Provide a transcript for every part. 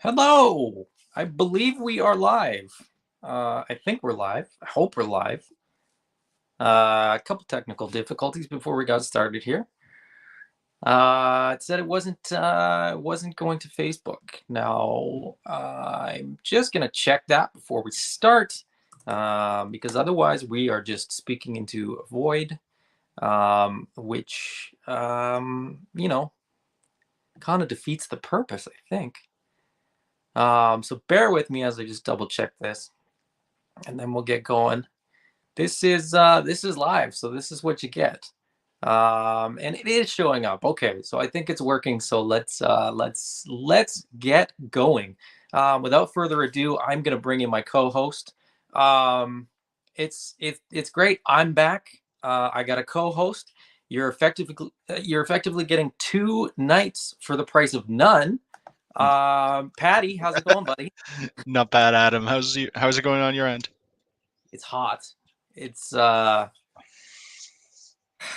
Hello. I believe we are live. I think we're live. I hope we're live. A couple technical difficulties before we got started here. It said it wasn't going to Facebook. Now I'm just gonna check that before we start, because otherwise we are just speaking into a void, which kind of defeats the purpose, I think. So bear with me as I just double check this, and then we'll get going. This is live, so this is what you get. And it is showing up. Okay, so I think it's working. So let's get going. Without further ado, I'm gonna bring in my co-host. Um, it's great. I'm back. I got a co-host. You're effectively getting two nights for the price of none. Patty, how's it going, buddy? Not bad, Adam. How's it going on your end? It's hot. It's it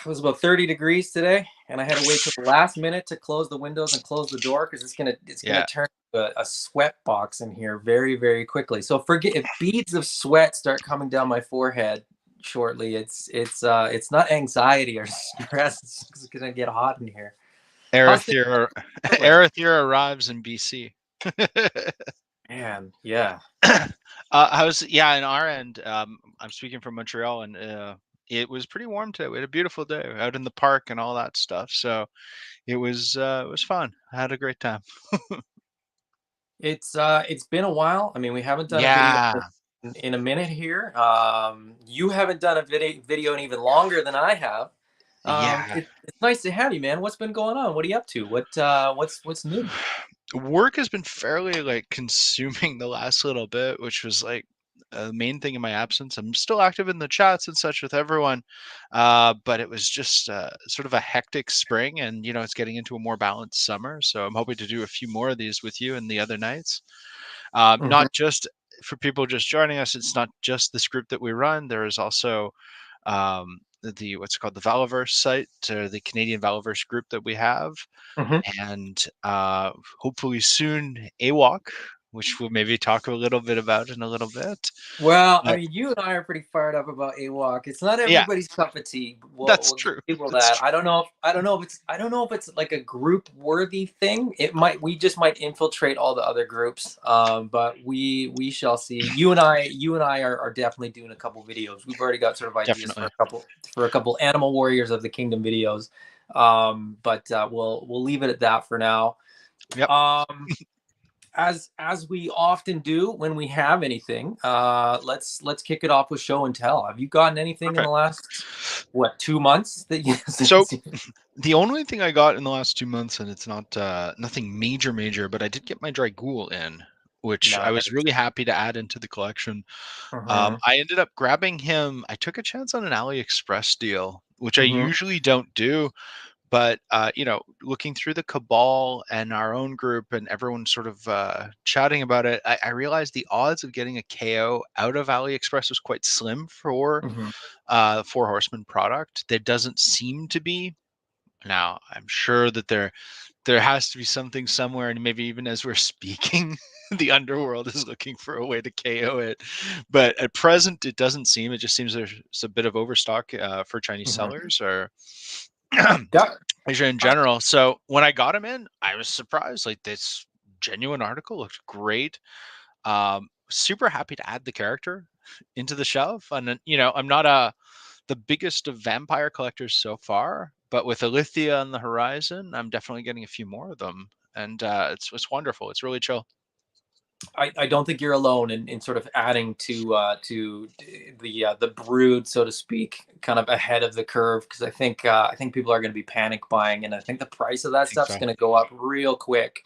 was about 30 degrees today, and I had to wait till the last minute to close the windows and close the door because it's gonna Yeah. turn a sweat box in here very, very quickly. So forget if beads of sweat start coming down my forehead shortly. It's not anxiety or stress. It's gonna get hot in here. How's things Aerithir going? Aerithir arrives in BC. Man, yeah. How's in our end? I'm speaking from Montreal, and it was pretty warm today. We had a beautiful day out in the park and all that stuff. So it was fun. I had a great time. It's been a while. I mean, we haven't done a video Yeah, in a minute here. You haven't done a video in even longer than I have. yeah. It's nice to have you, man. What's been going on? What are you up to? What's new? Work has been fairly like consuming the last little bit, which was like the main thing in my absence. I'm still active in the chats and such with everyone, but it was just sort of a hectic spring, and it's getting into a more balanced summer. So I'm hoping to do a few more of these with you in the other nights. Mhm. Not just for people just joining us. It's not just this group that we run. There is also the what's called the Valiverse site, or the Canadian Valiverse group that we have, Mhm. and hopefully soon AWOC, which we'll maybe talk a little bit about in a little bit. Well, I But mean, you and I are pretty fired up about a walk. It's not yeah, everybody's cup of tea. that's We'll give true. people That's that. true. I don't know if it's like a group worthy thing. We just might infiltrate all the other groups. But we shall see. You and I are definitely doing a couple videos. We've already got sort of ideas Definitely. for a couple Animal Warriors of the Kingdom videos. But we'll leave it at that for now. Yep. As we often do when we have anything, let's kick it off with show and tell. Have you gotten anything in the Perfect. last 2 months that you So the only thing I got in the last 2 months, and it's not nothing major, but I did get my Dragool in, which I was Nice. really happy to add into the collection. Mm-hmm. I ended up grabbing him. I took a chance on an AliExpress deal, which I Mm-hmm. usually don't do. But looking through the cabal and our own group and everyone sort of chatting about it, I realized the odds of getting a KO out of AliExpress was quite slim for Mm-hmm. the Four Horsemen product. There doesn't seem to be. Now, I'm sure that there has to be something somewhere, and maybe even as we're speaking, the underworld is looking for a way to KO it. But at present, it doesn't seem. It just seems there's a bit of overstock for Chinese Mm-hmm. sellers, or Yeah. Asia in general. So when I got him in, I was surprised. Like, this genuine article looked great. Super happy to add the character into the shelf. And then, I'm not the biggest of vampire collectors so far, but with Alithia on the horizon, I'm definitely getting a few more of them, and it's wonderful. It's really chill. I don't think you're alone in sort of adding to the brood, so to speak, kind of ahead of the curve, because I think people are going to be panic buying, and I think the price of I that think stuff's so. going to go up real quick.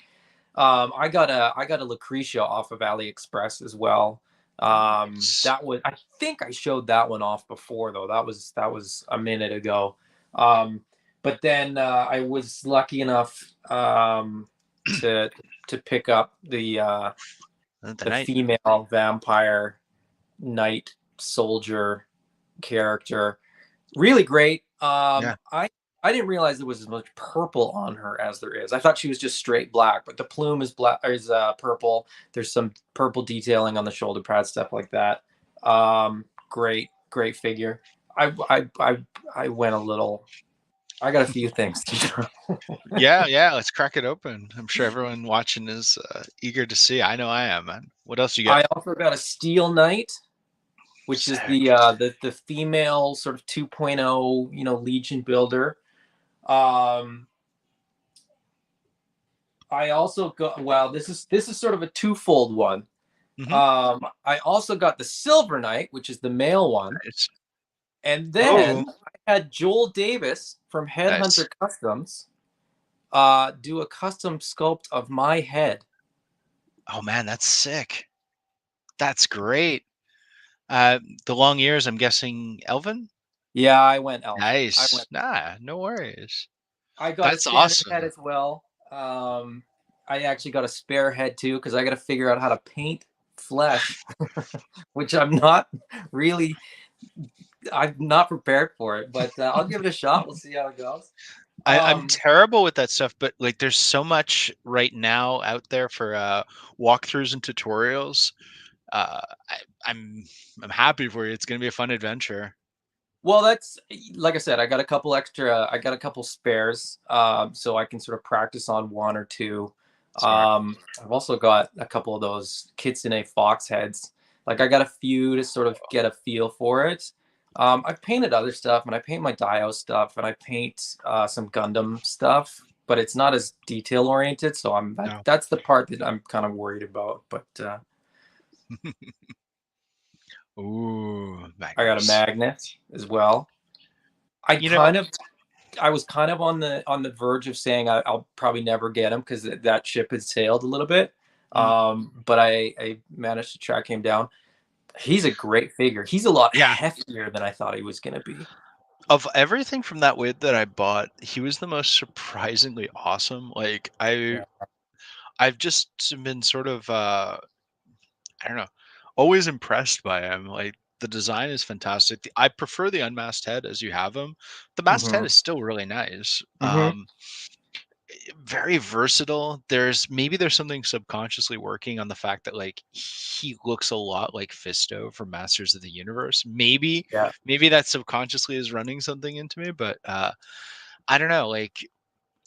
I got a Lucretia off of AliExpress as well. Nice. That was I think I showed that one off before though. That was a minute ago. But then I was lucky enough to to pick up The the night. female vampire knight soldier character. Really great. Yeah. I didn't realize there was as much purple on her as there is. I thought she was just straight black, but the plume is black is purple. There's some purple detailing on the shoulder pad, stuff like that. Great figure. I went a little. I got a few things to do. Yeah, yeah. Let's crack it open. I'm sure everyone watching is eager to see. I know I am, man. What else you get? I also got a steel knight, which is Sick. the female sort of 2.0, Legion builder. Um, I also got well. This is sort of a twofold one. Hmm. I also got the Silver Knight, which is the male one, Nice. and Oh, then I had Joel Davis from nice. Headhunter Customs do a custom sculpt of my head. Oh man, that's sick. That's great. Uh, the long ears. I'm guessing Elvin. Yeah, I went elf. I Nice. went. Nah, no worries. I got a That's standard head awesome. as well. I actually got a spare head too because I got to figure out how to paint flesh, which really I'm not prepared for it, but I'll give it a shot. We'll see how it goes. I'm Um, terrible with that stuff, but like there's so much right now out there for walkthroughs and tutorials. Uh, I, I'm I'm happy for you. It's gonna be a fun adventure. well, that's like I said, I got a couple spares, so I can sort of practice on one or two. Smart. I've also got a couple of those Kitsune Fox heads. Like I got a few to sort of get a feel for it. I've painted other stuff, and I paint my Dio stuff, and I paint some Gundam stuff, but it's not as detail oriented. So No. that's the part that I'm kind of worried about. But Ooh, I got a Magnus. magnet as well. I You know, kind of I was kind of on the verge of saying I'll probably never get him because that ship had sailed a little bit. mm, But I managed to track him down. He's a great figure. He's a lot yeah. heftier than I thought he was going to be. Of everything from that wid that I bought, he was the most surprisingly awesome. Like Yeah. I've just been sort of I don't know, always impressed by him. Like the design is fantastic. I prefer the unmasked head as you have him. The masked head Hmm. is still really nice. Hmm. Very versatile. There's something subconsciously working on the fact that like he looks a lot like Fisto from Masters of the Universe. Yeah. Maybe that subconsciously is running something into me, but I don't know. Like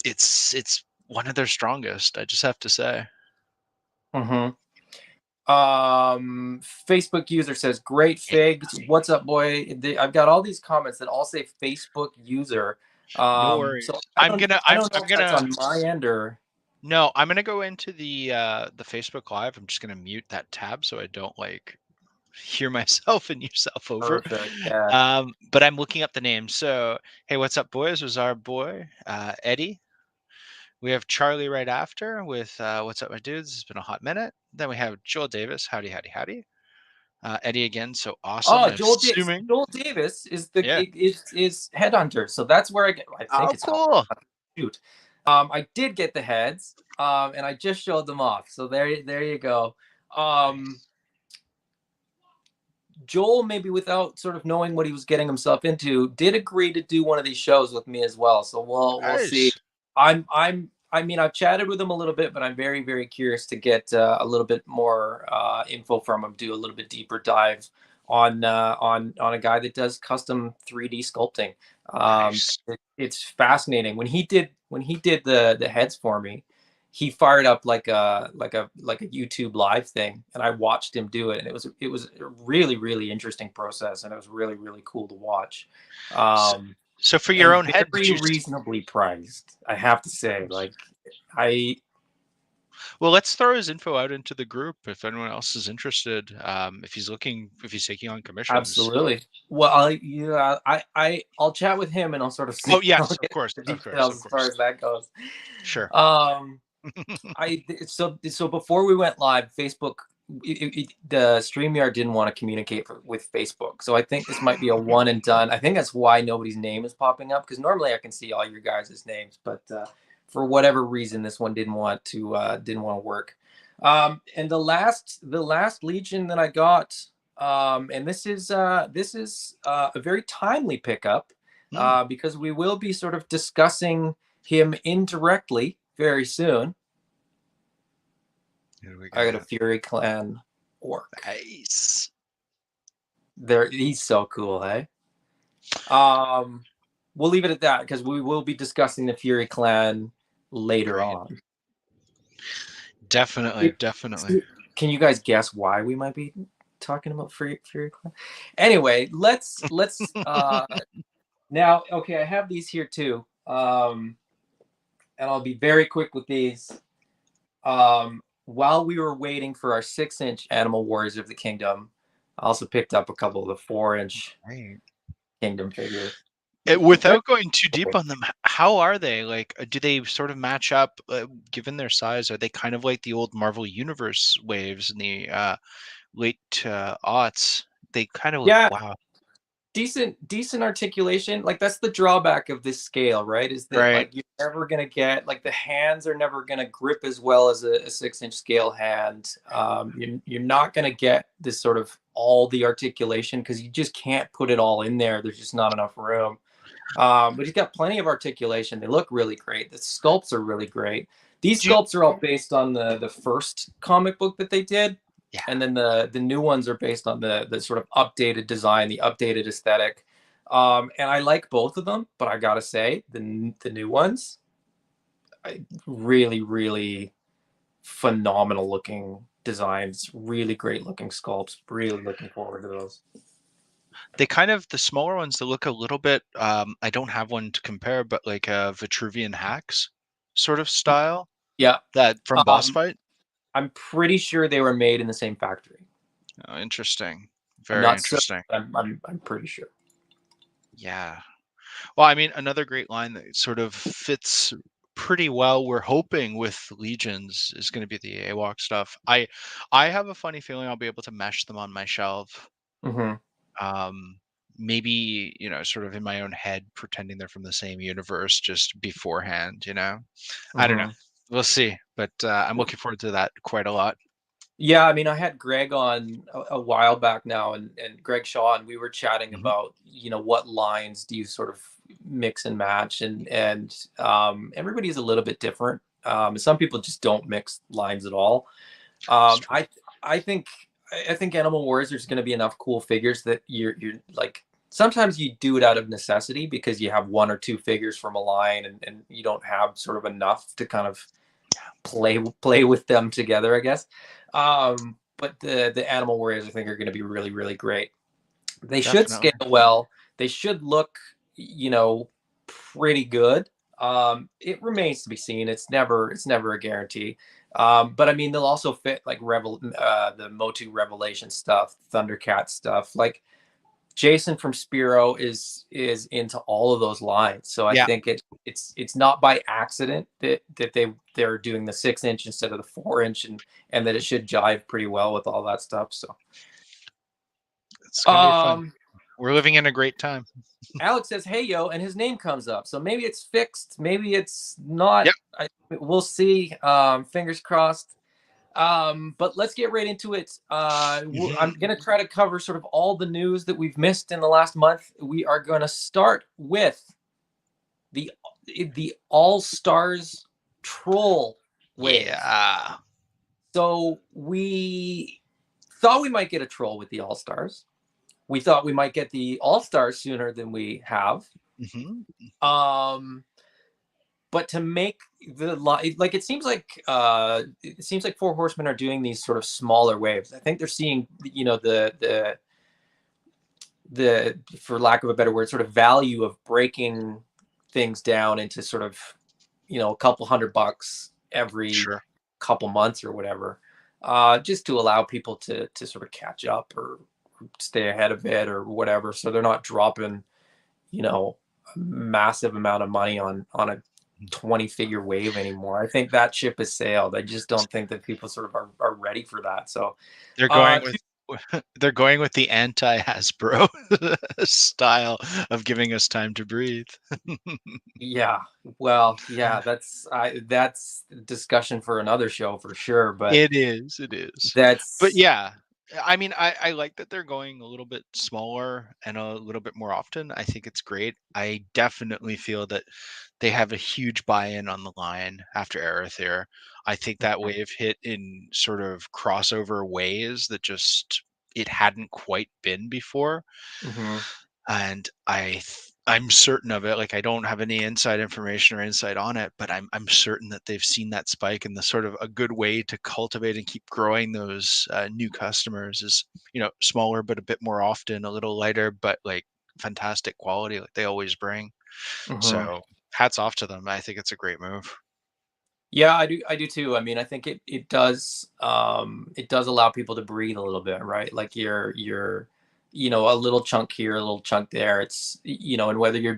it's one of their strongest. I just have to say. Hmm. Facebook user says, "Great Eh, figs. What's up, boy?" I've got all these comments that all say Facebook user. No So worries. I'm gonna I I'm don't know I'm if that's gonna on my end or. no, I'm gonna go into the Facebook Live. I'm just gonna mute that tab so I don't like hear myself and yourself over. Perfect. Yeah. But I'm looking up the name. So hey, what's up, boys? Was our boy Eddie. We have Charlie right after with what's up, my dudes? It's been a hot minute. Then we have Joel Davis. Howdy, howdy, howdy. Eddie again. So awesome. Oh, I'm assuming. Joel Davis Yeah. is Headhunter. So that's where I think Oh, it's called cool. shoot. I did get the heads, and I just showed them off. So there you go. Um, Nice. Joel, maybe without sort of knowing what he was getting himself into, did agree to do one of these shows with me as well. So we'll see. Nice. I mean, I've chatted with him a little bit, but I'm very curious to get a little bit more info from him. Do a little bit deeper dive on a guy that does custom 3D sculpting. Nice. It's fascinating. When he did the heads for me, he fired up like a YouTube live thing, and I watched him do it, and it was a really interesting process, and it was really cool to watch. So, Um, So for your and own head, did very you? reasonably priced, I have to say. Like, I Well, let's throw his info out into the group if anyone else is interested. If he's taking on commissions. absolutely. Well, yeah, I'll chat with him and I'll sort of Oh see. I'll yes, of get course, the of course, details of as far course. as that goes. Sure. Um, so before we went live, Facebook, the StreamYard didn't want to communicate with Facebook. So I think this might be a one and done. I think that's why nobody's name is popping up, because normally I can see all your guys' names, but for whatever reason, this one didn't want to work. And the last Legion that I got, and this is a very timely pickup, Hmm. because we will be sort of discussing him indirectly very soon. Who do we I got a got? Fury Clan orc. Nice. There, he's so cool, hey. Um, we'll leave it at that because we will be discussing the Fury Clan later Great. on. Definitely, It- definitely. can you guys guess why we might be talking about Fury Clan? Anyway, let's now. Okay, I have these here too. And I'll be very quick with these. While we were waiting for our 6-inch Animal Warriors of the Kingdom, I also picked up a couple of the 4-inch Right. Kingdom figures. They're Without going too deep okay. on them, how are they? Like, do they sort of match up, given their size? Are they kind of like the old Marvel Universe waves in the late aughts? They kind of look, Yeah, wow. decent articulation. Like that's the drawback of this scale, right? Is that Right. like you're never gonna get like the hands are never gonna grip as well as a 6-inch scale hand. You're not gonna get this sort of all the articulation because you just can't put it all in there. There's just not enough room. But he's got plenty of articulation. They look really great. The sculpts are really great. These Do you, sculpts are all based on the first comic book that they did, yeah. and then the new ones are based on the sort of updated design, the updated aesthetic. And I like both of them, but I gotta say the new ones, really phenomenal looking designs, really great looking sculpts. Really looking forward to those. They kind of, the smaller ones that look a little bit, I don't have one to compare, but like a Vitruvian Hacks sort of style Yeah, that from boss um, fight. I'm pretty sure they were made in the same factory. Oh, interesting. I'm Very not certain. interesting. I'm pretty sure. Yeah. Well, I mean, another great line that sort of fits pretty well, we're hoping, with Legions is going to be the AWOC stuff. I have a funny feeling I'll be able to mesh them on my shelf. Hmm. Um, maybe, sort of in my own head, pretending they're from the same universe just beforehand. I don't know. Hmm. We'll see. But I'm looking forward to that quite a lot. Yeah, I mean, I had Greg on a while back now, and Greg Shaw, and we were chatting Hmm. about what lines do you sort of mix and match, and everybody's a little bit different. Some people just don't mix lines at all. It's Um, true. I I think I think Animal Wars there's going to be enough cool figures that you're like sometimes you do it out of necessity because you have one or two figures from a line and you don't have sort of enough to kind of play with them together, I guess. But the Animal Warriors I think are going to be really great. They should scale Definitely. well. They should look, pretty good. It remains to be seen. It's never a guarantee. But I mean, they'll also fit like the Motu Revelation stuff, Thundercat stuff. Like Jason from Spiro is into all of those lines. So I Yeah, think it's not by accident that they're doing the 6-inch instead of the 4-inch, and that it should jive pretty well with all that stuff. So it's going to be fun. um We're living in a great time. Alex says, "Hey yo," and his name comes up. So maybe it's fixed, maybe it's not. Yep. We'll see. Fingers crossed. But let's get right into it. I'm Hmm. gonna try to cover sort of all the news that we've missed in the last month. We are going to start with the the All Stars troll wave. Yeah. So we thought we might get a troll with the All Stars. We thought we might get the All Stars sooner than we have. Hmm. Um, but to make like it seems like Four Horsemen are doing these sort of smaller waves. I think they're seeing the the, for lack of a better word, sort of value of breaking things down into sort of, a couple $100 every Sure. couple months or whatever, just to allow people to sort of catch up or stay ahead of it or whatever, so they're not dropping, a massive amount of money on a 20-figure wave anymore. I think that ship has sailed. I just don't think that people sort of are ready for that. So, They're uh, going with they're going with the anti-Hasbro style of giving us time to breathe. yeah, well, yeah, that's discussion for another show for sure. But It is. But that's, yeah, I mean, I like that they're going a little bit smaller and a little bit more often. I think it's great. I definitely feel that they have a huge buy-in on the line after Aerithir. I think that wave hit in sort of crossover ways that just it hadn't quite been before. mhm, And I'm certain of it. Like I don't have any inside information or insight on it, but I'm certain that they've seen that spike, and the sort of a good way to cultivate and keep growing those new customers is smaller but a bit more often, a little lighter but like fantastic quality like they always bring. mhm. So hats off to them. I think it's a great move. Yeah, I do too. I mean, I think it does allow people to breathe a little bit, right? Like you're a little chunk here, a little chunk there. It's and whether you're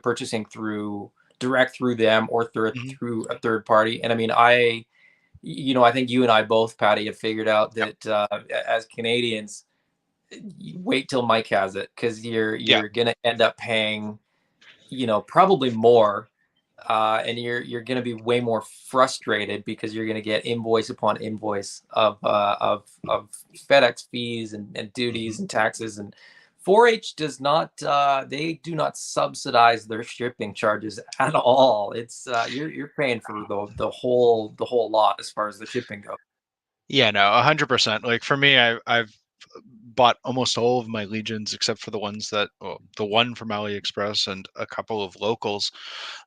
purchasing through direct through them or Hmm. through a third party. And I mean, I think you and I both, Patty, have figured out Yep. that as Canadians, you wait till Mike has it, because you're Yeah. you're gonna end up paying, probably more, and you're going to be way more frustrated because you're going to get invoice upon invoice of FedEx fees and Hmm. duties and taxes. And 4-H does not, they do not subsidize their shipping charges at all. It's you're paying for the whole lot as far as the shipping goes. Yeah, no, 100%. Like for me, I've bought almost all of my legions except for the ones that, well, the one from AliExpress and a couple of locals.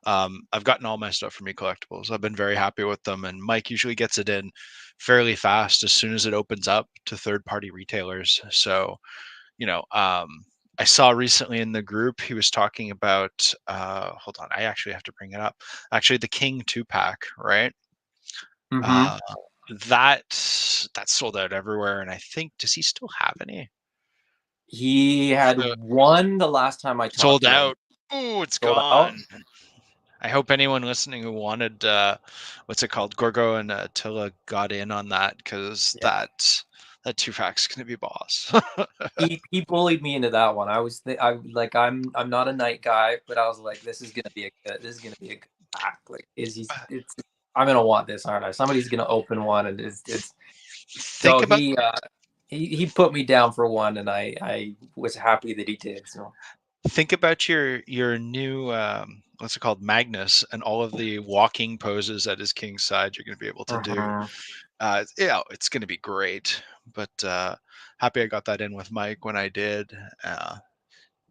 I've gotten all my stuff from eCollectibles. I've been very happy with them, and Mike usually gets it in fairly fast as soon as it opens up to third-party retailers. So, you know, um, I saw recently in the group he was talking about. Hold on, I actually have to bring it up. Actually, the King 2 pack, right? Hmm. Uh, that's sold out everywhere, and I think does he still have any? He had Uh, one the last time I talked Sold to him. out. Ooh, it's Sold out. gone. I hope anyone listening who wanted what's it called, Gorgo and Attila got in on that because Yeah. that 2 pack's gonna be boss. He bullied me into that one. I like I'm not a night guy, but I was like, this is gonna be a good pack. Like, it's I'm gonna want this, aren't I? Somebody's gonna open one, and it's Think so about he put me down for one, and I was happy that he did. So think about your new what's it called, Magnus, and all of the walking poses at his king's side you're gonna be able to do. mhm. Yeah, it's gonna be great. But happy I got that in with Mike when I did. Uh,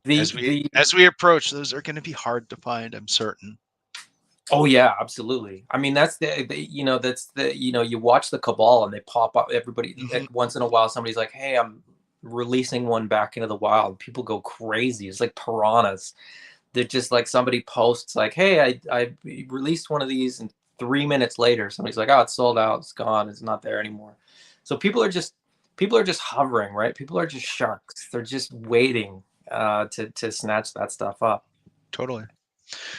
the as we the as we approach, those are gonna be hard to find, I'm certain. Oh yeah, absolutely. I mean, that's the you watch the cabal and they pop up. Everybody, Mhm. like, once in a while, somebody's like, "Hey, I'm releasing one back into the wild." People go crazy. It's like piranhas. They're just like, somebody posts like, "Hey, I released one of these," and 3 minutes later, somebody's like, "Oh, it's sold out. It's gone. It's not there anymore." So people are just hovering, right? People are just sharks. They're just waiting to snatch that stuff up. Totally.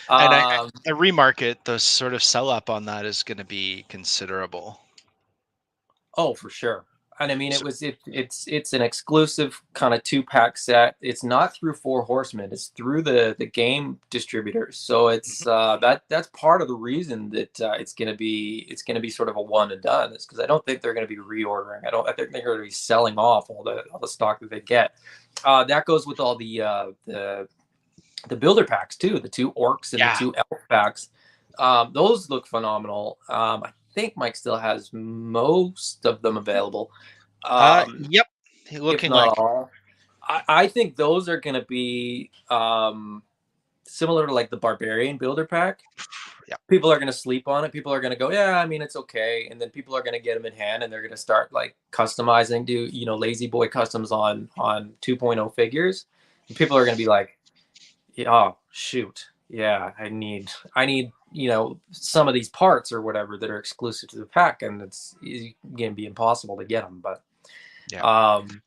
And Um, I remarket, the sort of sell up on that is gonna be considerable. Oh, for sure. And I mean, So it's an exclusive kind of 2-pack set. It's not through Four Horsemen. It's through the game distributors. So mhm, that's part of the reason that it's gonna be sort of a one and done. Is because I don't think they're gonna be reordering. I think they're gonna be selling off all the stock that they get. That goes with all the builder packs too. The two orcs and the yeah. two elf packs. Those look phenomenal. I think Mike still has most of them available, Yep. if Looking not like all. I think those are going to be similar to like the Barbarian builder pack. yeah, people are going to sleep on it. People are going to go, yeah, I mean, it's okay. And then people are going to get them in hand and they're going to start like customizing, do, lazy boy customs on 2.0 figures. And people are going to be like, yeah, oh, shoot. Yeah, I need, some of these parts or whatever that are exclusive to the pack. And it's going to be impossible to get them. But yeah. um,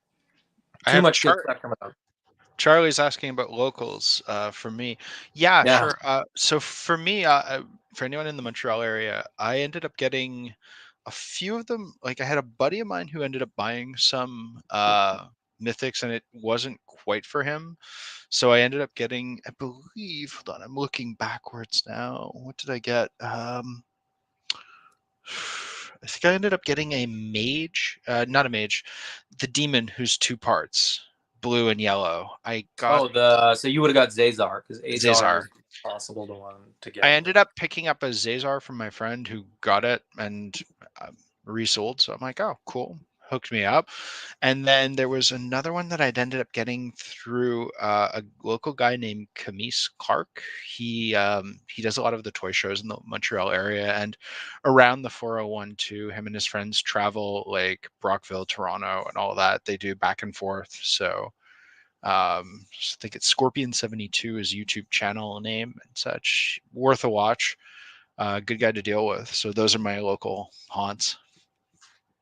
I too have much good stuff coming up. Charlie's asking about locals, for me. Yeah, Yeah. sure. So for me, for anyone in the Montreal area, I ended up getting a few of them. Like I had a buddy of mine who ended up buying some mythics, and it wasn't quite for him. So I ended up getting, I believe, hold on, I'm looking backwards now. What did I get? I think I ended up getting a mage, not a mage, the demon who's two parts, blue and yellow. I got Oh, so you would have got Zazar because Azar Zazar. is possible to one to I get. ended up picking up a Zazar from my friend who got it and resold. So I'm like, oh, cool. Hooked me up. And then there was another one that I'd ended up getting through a local guy named Camise Clark. He does a lot of the toy shows in the Montreal area and around the 401 too. Him and his friends travel like Brockville, Toronto, and all that. They do back and forth. So I think it's Scorpion72 is YouTube channel name and such. Worth a watch. Good guy to deal with. So those are my local haunts.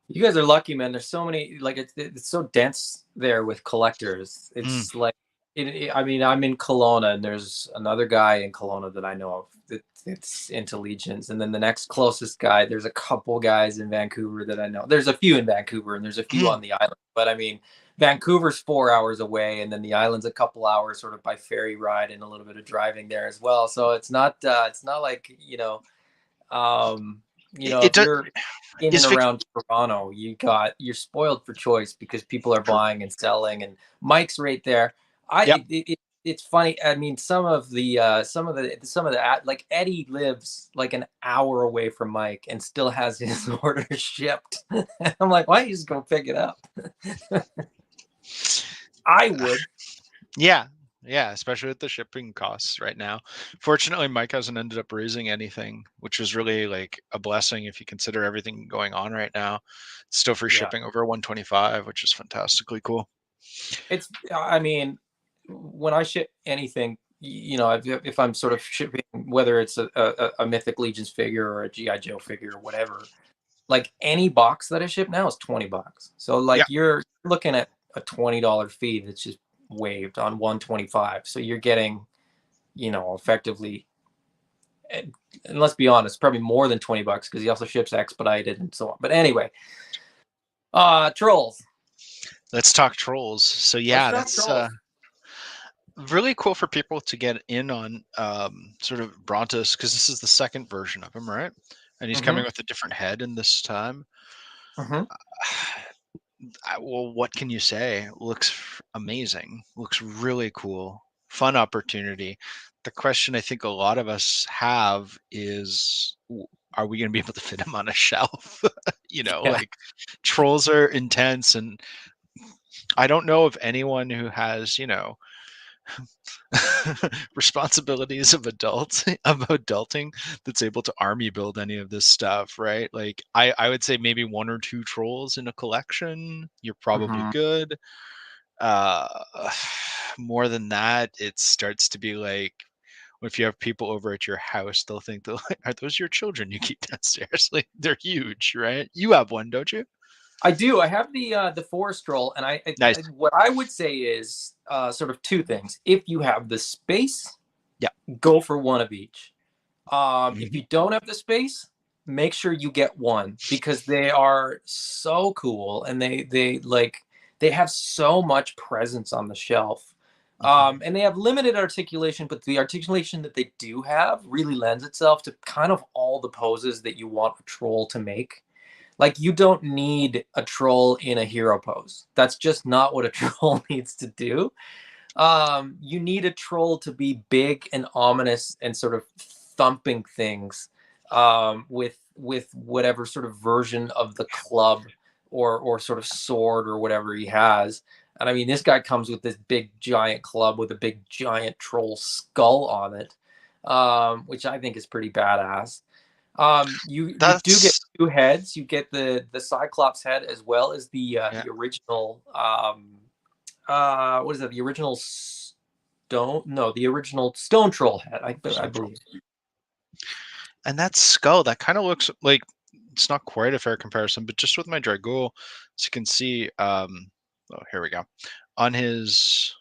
You guys are lucky, man. There's so many, like it's so dense there with collectors. Mm, It's like, I mean, I'm in Kelowna, and there's another guy in Kelowna that I know of it's into Legions, and then the next closest guy. There's a couple guys in Vancouver that I know. There's a few in Vancouver, and there's a few mm. on the island. But I mean, Vancouver's 4 hours away, and then the island's a couple hours, sort of by ferry ride, and a little bit of driving there as well. So it's not like It if does. you're in and Is Vic? around Toronto, you're spoiled for choice because people are True. buying and selling, and Mike's right there. I Yep. it's funny. I mean, some of the like Eddie lives like an hour away from Mike and still has his order shipped. I'm like, why don't you just go pick it up? I would. Yeah. Yeah. Especially with the shipping costs right now. Fortunately, Mike hasn't ended up raising anything, which is really like a blessing if you consider everything going on right now. It's still free Yeah. shipping over 125, which is fantastically cool. I mean, when I ship anything, if I'm sort of shipping, whether it's a Mythic Legions figure or a GI Joe figure or whatever, like any box that I ship now is $20. So Yeah. like you're looking at a $20 fee that's just waived on 125. So you're getting, effectively, and let's be honest, probably more than $20 because he also ships expedited and so on. But anyway, trolls. Let's talk trolls. So Let's yeah, talk that's trolls. really cool for people to get in on sort of Brontos because this is the second version of him, right? And he's Mm-hmm. coming with a different head in this time. Mm-hmm. Well, what can you say? Looks amazing. Looks really cool. Fun opportunity. The question I think a lot of us have is, are we going to be able to fit him on a shelf? Yeah. Like trolls are intense, and I don't know of anyone who has, responsibilities of adults of adulting that's able to army build any of this stuff, right? Like I would say maybe one or two trolls in a collection, you're probably Mm-hmm. good. uh More than that, it starts to be like if you have people over at your house, they'll think they'll are those your children you keep downstairs? Like they're huge, right? You have one, don't you? I do. I have the forest roll, and Nice. what I would say is sort of two things. If you have the space, Yeah. go for one of each. If Mhm. you don't have the space, make sure you get one because they are so cool and they have so much presence on the shelf. Mhm. And they have limited articulation, but the articulation that they do have really lends itself to kind of all the poses that you want a troll to make. Like you don't need a troll in a hero pose. That's just not what a troll needs to do. You need a troll to be big and ominous and sort of thumping things with whatever sort of version of the club or sort of sword or whatever he has. And I mean, this guy comes with this big giant club with a big giant troll skull on it. which I think is pretty badass. You do get That's two heads. You get the Cyclops head as well as yeah. the original what is that? The original stone? No, the original stone troll head. I believe. And that skull, that kind of looks like it's not quite a fair comparison, but just with my Dragul, as you can see, oh, here we go. On his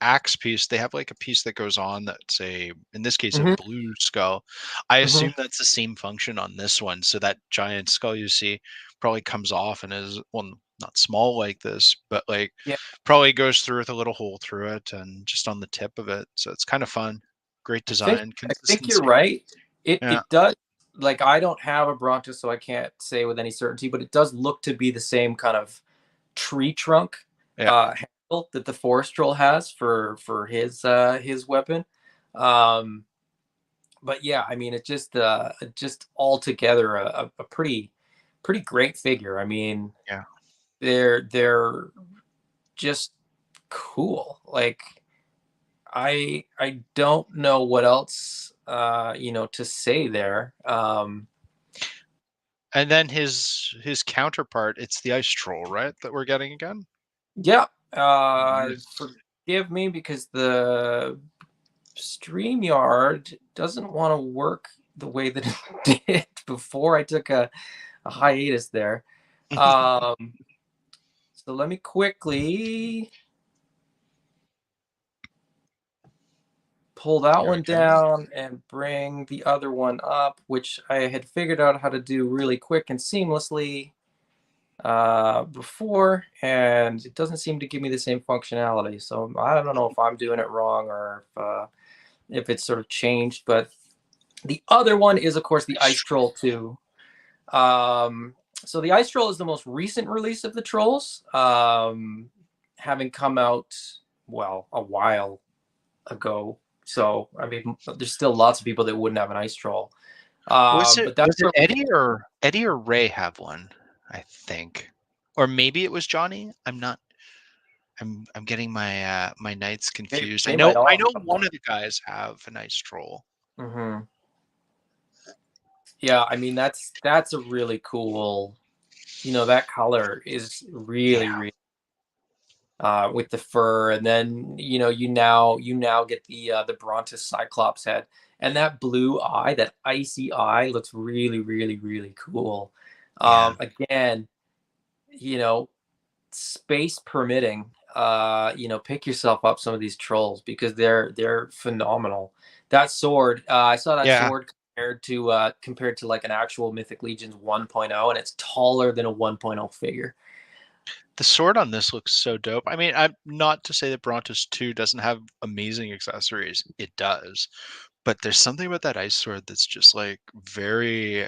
axe piece, they have like a piece that goes on that's in this case, a Hmm. blue skull. I Hmm. assume that's the same function on this one. So that giant skull you see probably comes off and is, well, not small like this, but like Yeah, probably goes through with a little hole through it and just on the tip of it. So it's kind of fun. Great design, I think you're consistency. right. Yeah. It does, like, I don't have a Bronto, so I can't say with any certainty, but it does look to be the same kind of tree trunk Yeah. handle that the forest troll has for his weapon. Um, but yeah, I mean, it just altogether a pretty great figure. I mean, Yeah. they're just cool. Like, I don't know what else to say there. And then his counterpart, it's the ice troll, right? That we're getting again. Yeah, Nice. forgive me because the StreamYard doesn't want to work the way that it did before I took a hiatus there. Um, so let me quickly pull that There we one go. down and bring the other one up, which I had figured out how to do really quick and seamlessly before, and it doesn't seem to give me the same functionality. So I don't know if I'm doing it wrong or if it's sort of changed. But the other one is, of course, the Ice Ice troll. Troll 2. So the Ice Troll is the most recent release of the Trolls, having come out, well, a while ago. So I mean, there's still lots of people that wouldn't have an Ice Troll. But that's Was it sort of like, Eddie or Ray have one? I think, or maybe it was Johnny. I'm not. I'm getting my knights confused. they might I all know have one one. of the guys have an ice troll. Hmm. Yeah, I mean that's a really cool. That color is Yeah. really with the fur, and then you now get the Brontus Cyclops head, and that blue eye, that icy eye, looks really cool. Yeah. Again, you know, space permitting, pick yourself up some of these trolls because they're phenomenal. That sword, I saw that Yeah. sword compared to like an actual Mythic Legions 1.0, and it's taller than a 1.0 figure. The sword on this looks so dope. I mean, I'm not to say that Brontos 2 doesn't have amazing accessories. It does. But there's something about that ice sword that's just like very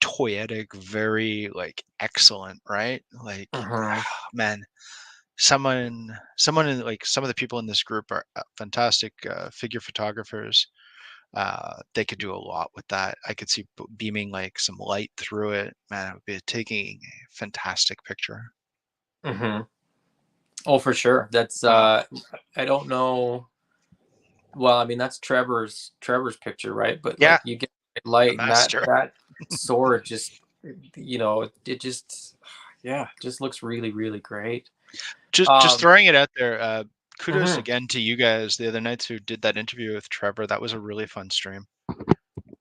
toyetic, very like excellent, right? Like, Mhm. man, someone in like some of the people in this group are fantastic figure photographers. They could do a lot with that. I could see beaming like some light through it. Man, it would be taking a fantastic picture. Mhm. Oh, for sure. That's Oh, I don't know. Well, I mean, that's Trevor's picture, right? But yeah, like you get the light, and that master. that sword just, it just, yeah, just looks really great. Just Um, throwing it out there. Kudos mhm. again to you guys, the other nights who did that interview with Trevor. That was a really fun stream.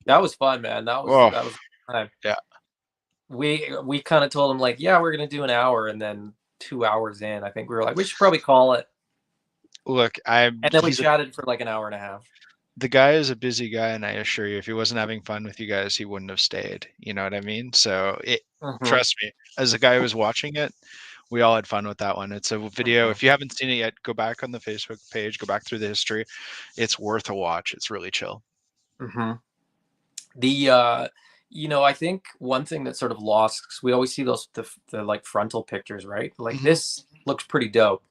That was fun, man. That was Oh, that was a good time. yeah. We kind of told him like, yeah, we're gonna do an hour, and then 2 hours in, I think we were like, we should probably call it, Look, I'm and then we chatted for like an hour and a half. the guy is a busy guy, and I assure you, if he wasn't having fun with you guys, he wouldn't have stayed. You know what I mean? So Hmm. trust me, as a guy who was watching it, we all had fun with that one. It's a video. Hmm. If you haven't seen it yet, go back on the Facebook page, go back through the history. It's worth a watch. It's really chill. Hmm. The I think one thing that sort of lost, because we always see the like frontal pictures, right? Like Hmm. this looks pretty dope.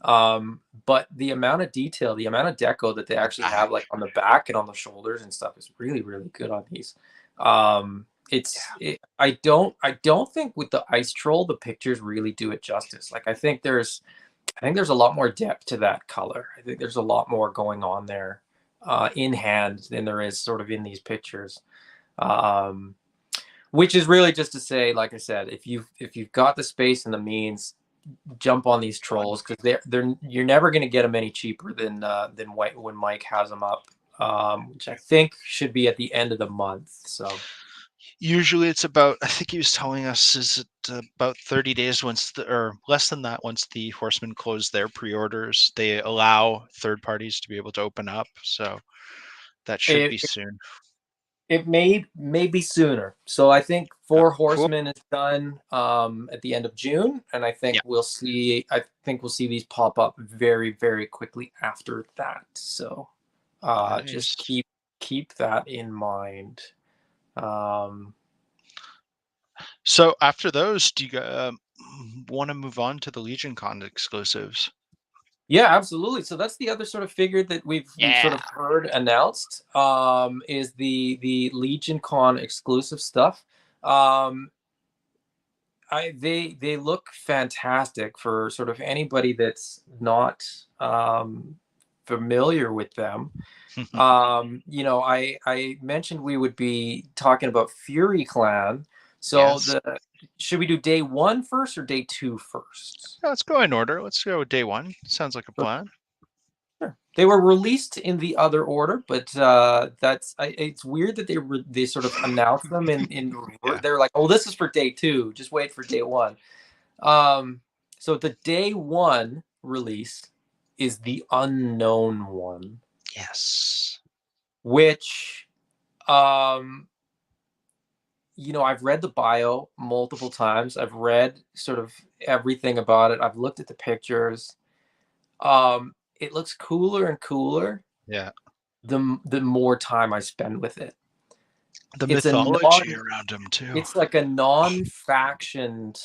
But the amount of detail, the amount of deco that they The actually back. have, like on the back and on the shoulders and stuff, is really good on these. I don't think with the ice troll the pictures really do it justice. Like I think there's a lot more depth to that color. I think there's a lot more going on there. in hand than there is sort of in these pictures. Um, which is really just to say, like I said, if you've got the space and the means, jump on these trolls, because they're you're never going to get them any cheaper than when Mike has them up, which I think should be at the end of the month. So Usually it's about, I think he was telling us, is it about 30 days once or less than that, once the Horsemen close their pre-orders, they allow third parties to be able to open up. So that should it be soon. it may be sooner. So I think Four Cool. Horsemen is done at the end of June, and Yeah. I think we'll see these pop up very, very quickly after that. So just Nice. keep that in mind. Um, So after those, do you want to move on to the Legion Con exclusives? Yeah, absolutely. So that's the other sort of figure that we've sort Yeah. of heard announced, is the Legion Con exclusive stuff. Um, they look fantastic for sort of anybody that's not familiar with them. I mentioned we would be talking about Fury Clan. So Yes. the should we do day one first or day two first? Let's go in order. Let's go with day one. Sounds like a plan. Sure. They were released in the other order, but it's weird that they sort of announced them Yeah. they're like, oh, this is for day two. Just wait for day one. Um, so the day one release is the unknown one, Yes. which um, I've read the bio multiple times. I've read sort of everything about it. I've looked at the pictures. It looks cooler and cooler Yeah. the more time I spend with it. The It's a mythology non around him too. it's like a non-factioned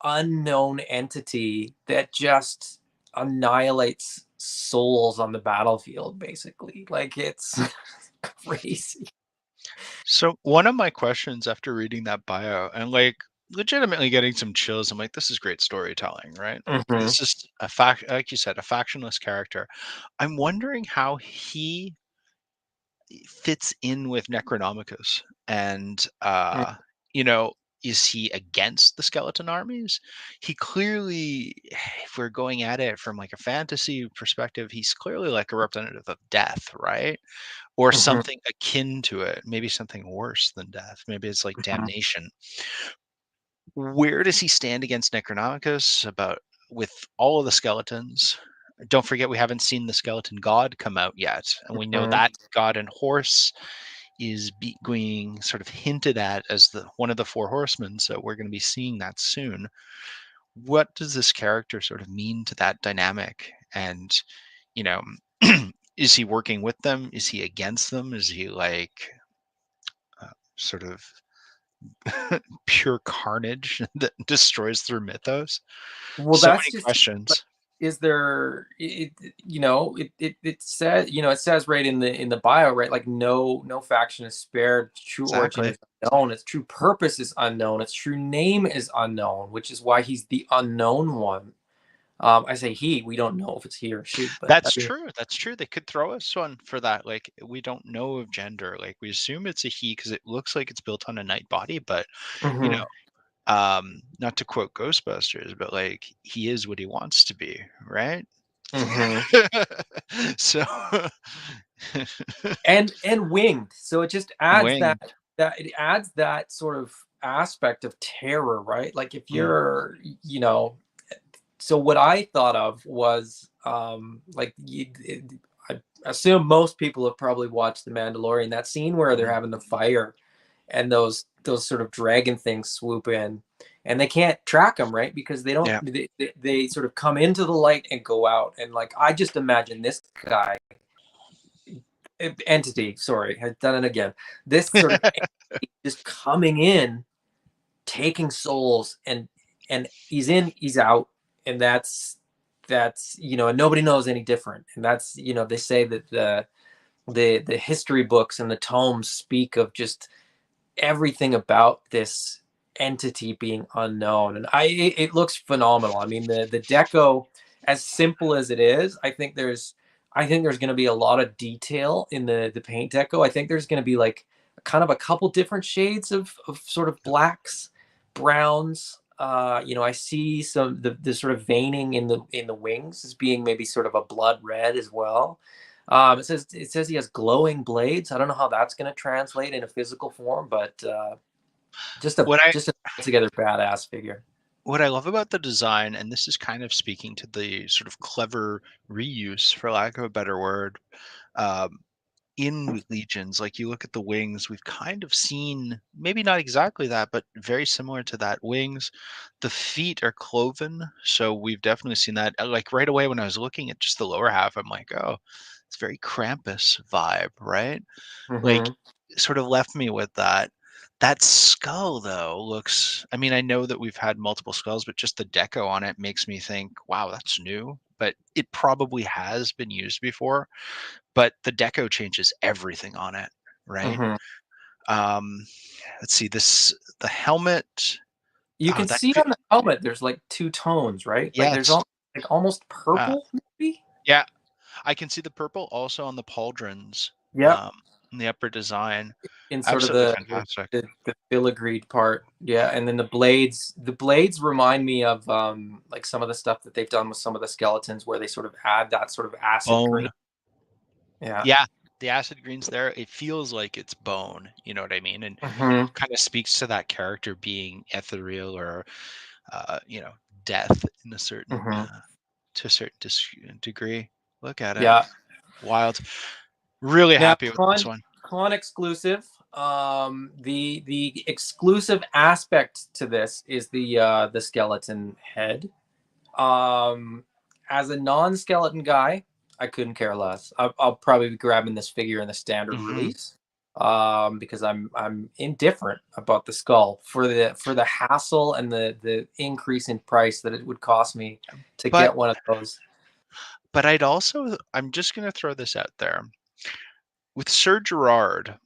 unknown entity that just annihilates souls on the battlefield, basically. Like, it's crazy. So one of my questions after reading that bio and like legitimately getting some chills, I'm like, this is great storytelling, right? Hmm. It's just a fact, like you said, a factionless character. I'm wondering how he fits in with Necronomicus and you know, is he against the skeleton armies? He clearly, if we're going at it from like a fantasy perspective, he's clearly like a representative of death, right? Or Hmm. something akin to it, maybe something worse than death. Maybe it's like Hmm. damnation. Where does he stand against Necronomicus about with all of the skeletons? Don't forget we haven't seen the skeleton god come out yet, and we know Hmm. that god and horse is being sort of hinted at as the one of the four horsemen. So we're going to be seeing that soon. What does this character sort of mean to that dynamic? And you know, is he working with them? Is he against them? Is he like sort of pure carnage that destroys through mythos? Well, So that's many just like, questions. is there it says, it says right in the bio, right? Like, no faction is spared, true origin Exactly. is unknown, its true purpose is unknown, its true name is unknown, which is why he's the unknown one. I say he, we don't know if it's he or she, but I That's mean, true. That's true. They could throw us one for that. Like we don't know of gender. Like we assume it's a he because it looks like it's built on a night body, but you know, mhm, not to quote Ghostbusters, but like he is what he wants to be, right? mhm. So And winged, so it just adds wing. that it adds that sort of aspect of terror, right? Like, if Mm, you're, so what I thought of was, like, I assume most people have probably watched The Mandalorian. That scene where they're mm. having the fire, and those sort of dragon things swoop in, and they can't track them, right? Because they don't Yeah. they sort of come into the light and go out, and like, I just imagine this guy, entity. Sorry, I've done it again. This sort of entity just coming in, taking souls, and he's in, he's out, and that's and nobody knows any different. And that's, they say that the history books and the tomes speak of just everything about this entity being unknown, and it looks phenomenal. I mean, the deco, as simple as it is, I think there's I think there's going to be a lot of detail in the paint deco. I think there's going to be like kind of a couple different shades of sort of blacks, browns. I see some the sort of veining in the wings as being maybe sort of a blood red as well. It says he has glowing blades. I don't know how that's going to translate in a physical form, but What I just a together badass figure. what I love about the design, and this is kind of speaking to the sort of clever reuse, for lack of a better word, um, in Legions, like you look at the wings, we've kind of seen maybe not exactly that, but very similar to that. Wings, the feet are cloven, so we've definitely seen that. Like right away when I was looking at just the lower half, I'm like, oh, it's very Krampus vibe, right? Like, Hmm. sort of left me with that. That skull though looks, I mean, I know that we've had multiple skulls, but just the deco on it makes me think, wow, that's new. But it probably has been used before, but the deco changes everything on it, right? Hmm. Um, let's see this the helmet. You Oh, can see on the helmet there's like two tones, right? Like there's yes. like almost Uh, purple, maybe. yeah, I can see the purple also on the pauldrons, Yep, um, in the upper design. in sort of Absolutely the fantastic. the filigreed part. Yeah, and then the blades remind me of like some of the stuff that they've done with some of the skeletons where they sort of add that sort of acid green. Bone. Yeah. Yeah, the acid green's there. It feels like it's bone, you know what I mean? And Hmm. kind of speaks to that character being ethereal or death in a certain Hmm. to a certain degree. Look at it. Yeah. Wild. Really Now, happy with this con one. con exclusive. The exclusive aspect to this is the skeleton head. Um, as a non-skeleton guy, I couldn't care less. I'll probably be grabbing this figure in the standard Hmm. release, because I'm indifferent about the skull for the hassle and the increase in price that it would cost me to But get one of those. I'm just gonna throw this out there. With Sir Gerard,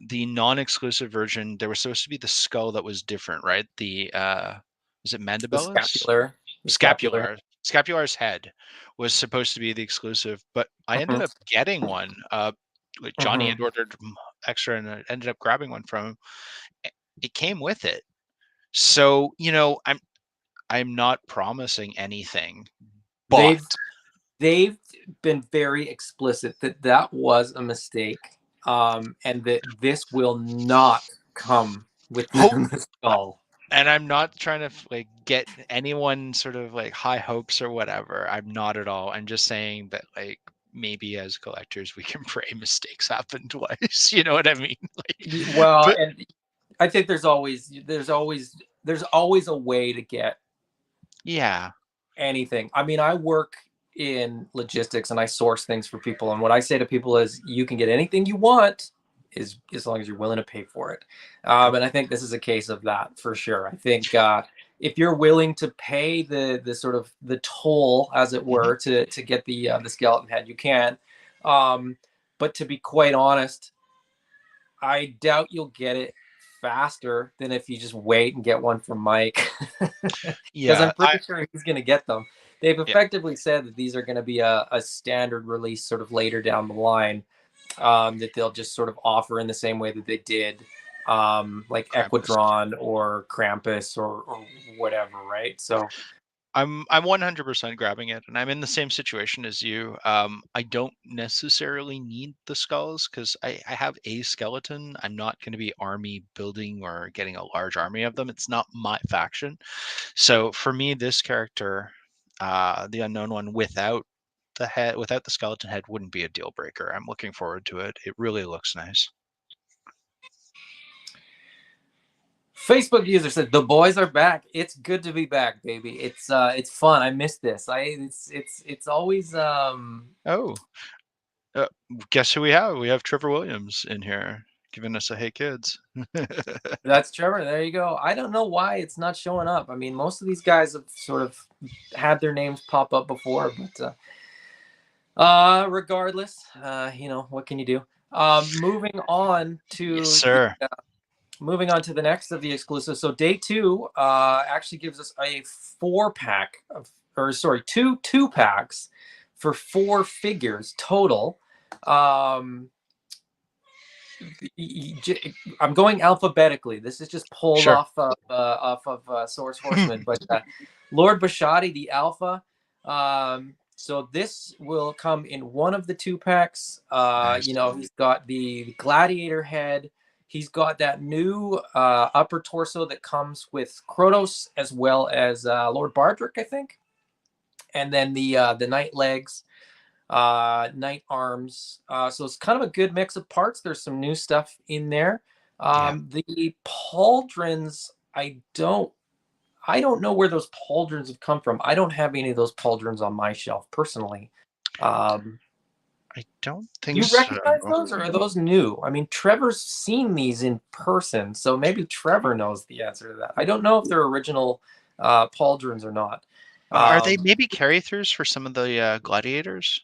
the non-exclusive version, there was supposed to be the skull that was different, right? The was it The Mandibella's? scapular, the scapular. Scapular's head was supposed to be the exclusive, but I ended Hmm. up getting one. Like Johnny Hmm. had ordered extra, and I ended up grabbing one from him. It came with it, so I'm not promising anything, but They've they've been very explicit that that was a mistake, and that this will not come with hope. the skull. And I'm not trying to like get anyone sort of like high hopes or whatever. I'm not at all. I'm just saying that like maybe as collectors we can pray mistakes happen twice. You know what I mean? Like, Well, but and I think there's always a way to get yeah, anything. I mean, I work in logistics and I source things for people, and what I say to people is, you can get anything you want, is as long as you're willing to pay for it. true. And I think this is a case of that for sure. I think if you're willing to pay the sort of the toll, as it Hmm. were, to get the skeleton head, you can. Um, but to be quite honest, I doubt you'll get it faster than if you just wait and get one from Mike, because Yeah, I'm pretty sure he's going to get them. They've yeah, effectively said that these are going to be a standard release sort of later down the line, that they'll just sort of offer in the same way that they did, like Krampus. Equidron or Krampus or whatever, right? So I'm 100% grabbing it, and I'm in the same situation as you. I don't necessarily need the skulls because I have a skeleton. I'm not going to be army building or getting a large army of them. It's not my faction. So for me, this character, the unknown one, without the skeleton head, wouldn't be a deal breaker. I'm looking forward to it. It really looks nice. Facebook user said the boys are back. It's good to be back, baby. It's fun. I miss this. It's always Oh, uh, guess who we have? We have Trevor Williams in here giving us a hey kids. That's Trevor. There you go. I don't know why it's not showing up. I mean, most of these guys have sort of had their names pop up before, but regardless, what can you do? Moving on Yes, to the sir. moving on to the next of the exclusives. So day two actually gives us a 4 pack of, or sorry, two packs for 4 figures total. Um, I'm going alphabetically. This is just pulled Sure. off of Source Horseman, but Lord Bashadi, the Alpha. So this will come in one of the 2 packs. Nice. You know, he's got the gladiator head. He's got that new upper torso that comes with Krotos as well as Lord Bardrick, I think, and then the knight legs, knight arms. So it's kind of a good mix of parts. There's some new stuff in there. Yeah. The pauldrons, I don't know where those pauldrons have come from. I don't have any of those pauldrons on my shelf personally. Um, I don't do think you so. recognize those, or are those new? I mean, Trevor's seen these in person, so maybe Trevor knows the answer to that. I don't know if they're original pauldrons or not. Are they Um, maybe carry-throughs for some of the gladiators?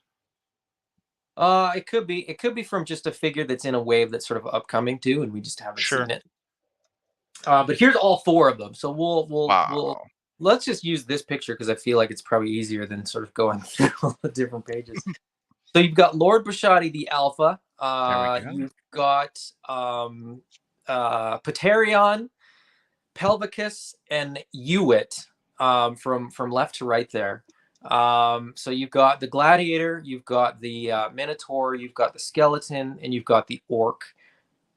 it could be. It could be from just a figure that's in a wave that's sort of upcoming too, and we just haven't Sure. seen it. But here's all 4 of them. So we'll Wow. let's just use this picture because I feel like it's probably easier than sort of going through all the different pages. So you've got Lord Bashadi the Alpha. There we go. You've got Paterion, Pelvicus, and Hewitt from left to right there. So you've got the Gladiator, you've got the Minotaur, you've got the Skeleton, and you've got the Orc.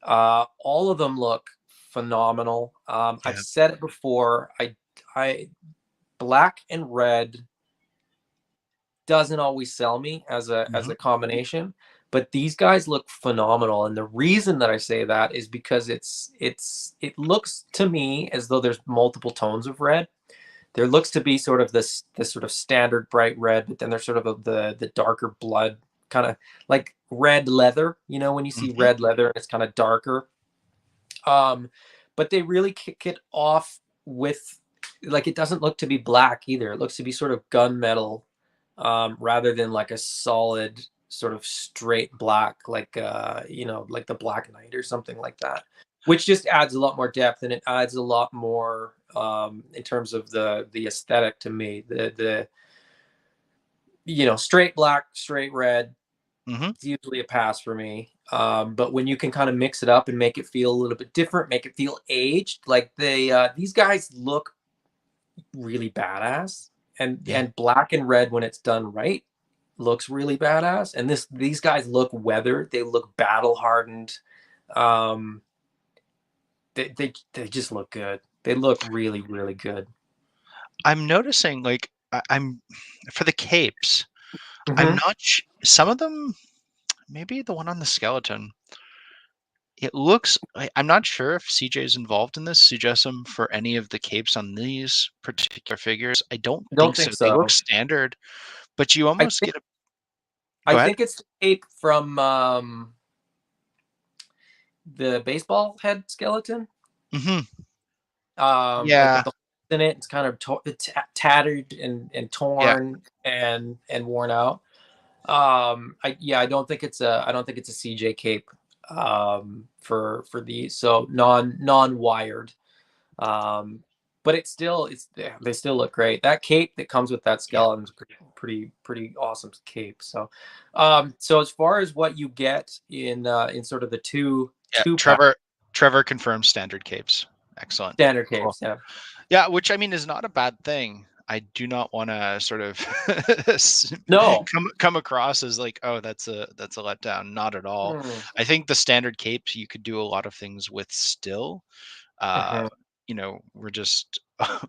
All of them look phenomenal. I've Yeah. said it before. I black and red doesn't always sell me as a combination, but these guys look phenomenal. And the reason that I say that is because it looks to me as though there's multiple tones of red. There looks to be sort of this sort of standard bright red, but then there's sort of the darker blood, kind of like red leather. You know, when you see Mm-hmm. red leather, it's kind of darker. Um, but they really kick it off with, like, it doesn't look to be black either. It looks to be sort of gunmetal, rather than like a solid sort of straight black, like you know, like the Black Knight or something like that. Which just adds a lot more depth, and it adds a lot more in terms of the aesthetic to me. The you know, straight black, straight red, Mm-hmm. it's usually a pass for me. But when you can kind of mix it up and make it feel a little bit different, make it feel aged, like these guys look really badass, Yeah. and black and red when it's done right looks really badass. And these guys look weathered, they look battle hardened. Um, they just look good. They look really really good. I'm noticing, like, I'm for the capes. I'm Hmm. not. Some of them, maybe the one on the skeleton. It looks. I'm not sure if CJ is involved in this. Suggest them for any of the capes on these particular figures. I don't I don't think so. think They look so. standard, but you I almost think get a. I Go ahead. think it's the cape from the baseball head skeleton. Hmm. Like Yeah. with the holes in it. It's kind of tattered and Yeah. torn and worn out. I don't think I don't think it's a CJ cape for these. So non wired. Um, but they still look great. That cape that comes with that Yeah. skeleton is pretty awesome cape. So so as far as what you get in sort of the Yeah. two pack Trevor confirms standard capes. Excellent. standard Cool. capes, yeah. Yeah, which I mean is not a bad thing. I do not want to sort of No. come across as like, oh, that's a letdown. Not at all. Mm, I think the standard capes you could do a lot of things with still. Uh, mhm. we're just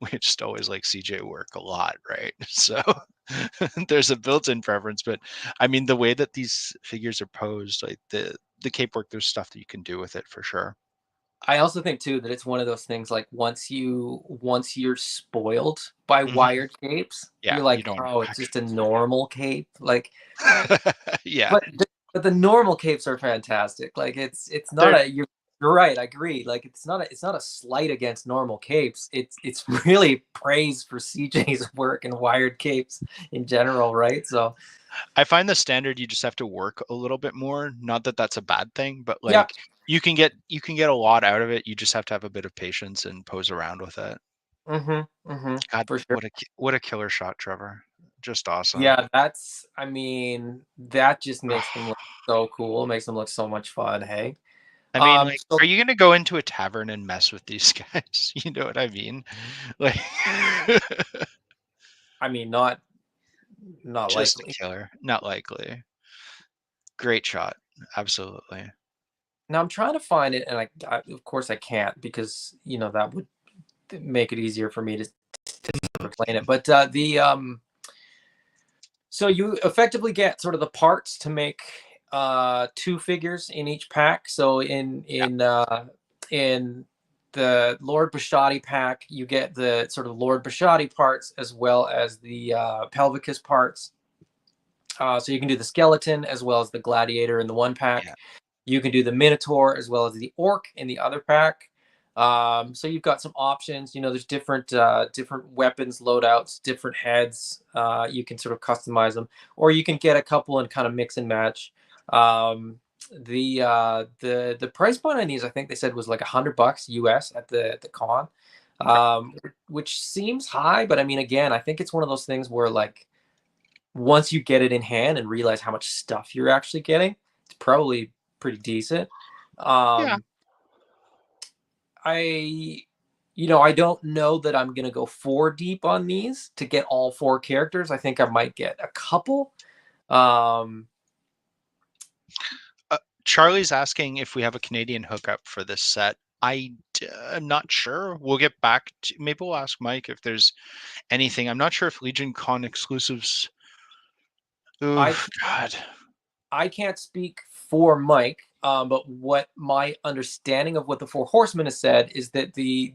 we just always like CJ work a lot, right? So there's a built-in preference, but I mean the way that these figures are posed, like the cape work, there's stuff that you can do with it for sure. I also think too that it's one of those things, like once you're spoiled by Hmm. wired capes, Yeah, you're you like, don't want oh, to it's just a normal cape. Like, back. Yeah, but the normal capes are fantastic. Like it's not they're a you're right. I agree. Like it's not a slight against normal capes. It's really praise for CJ's work and wired capes in general, right? So I find the standard you just have to work a little bit more. Not that that's a bad thing, but yeah. like you can get a lot out of it. You just have to have a bit of patience and pose around with it. Mm-hmm. Mm-hmm. God, For sure. what a killer shot, Trevor. Just awesome. Yeah, that's, I mean, that just makes them Ugh. look so cool, makes them look so much fun, hey? I mean, like, So are you gonna go into a tavern and mess with these guys? You know what I mean? Like, I mean, not just a likely. killer. Not likely. Great shot. Absolutely. Now I'm trying to find it, and I of course I can't because that would make it easier for me to explain it. But so you effectively get sort of the parts to make two figures in each pack. So Yeah. in the Lord Bashadi pack, you get the sort of Lord Bashadi parts as well as the Pelvicus parts. So you can do the skeleton as well as the gladiator in the one pack. Yeah. You can do the Minotaur as well as the Orc in the other pack. So you've got some options. There's different weapons, loadouts, different heads. You can sort of customize them, or you can get a couple and kind of mix and match. The price point on these, I think they said was like $100 US at the con, Okay. which seems high, but I mean, again, I think it's one of those things where like once you get it in hand and realize how much stuff you're actually getting, it's probably pretty decent. Yeah. Um, I, I don't know that I'm gonna go four deep on these to get all four characters. I think I might get a couple. Um, Charlie's asking if we have a Canadian hookup for this set. I'm not sure. We'll get back to, maybe we'll ask Mike if there's anything. I'm not sure if Legion Con exclusives. I Oh God. I can't speak for Mike, but what my understanding of what the Four Horsemen has said is that the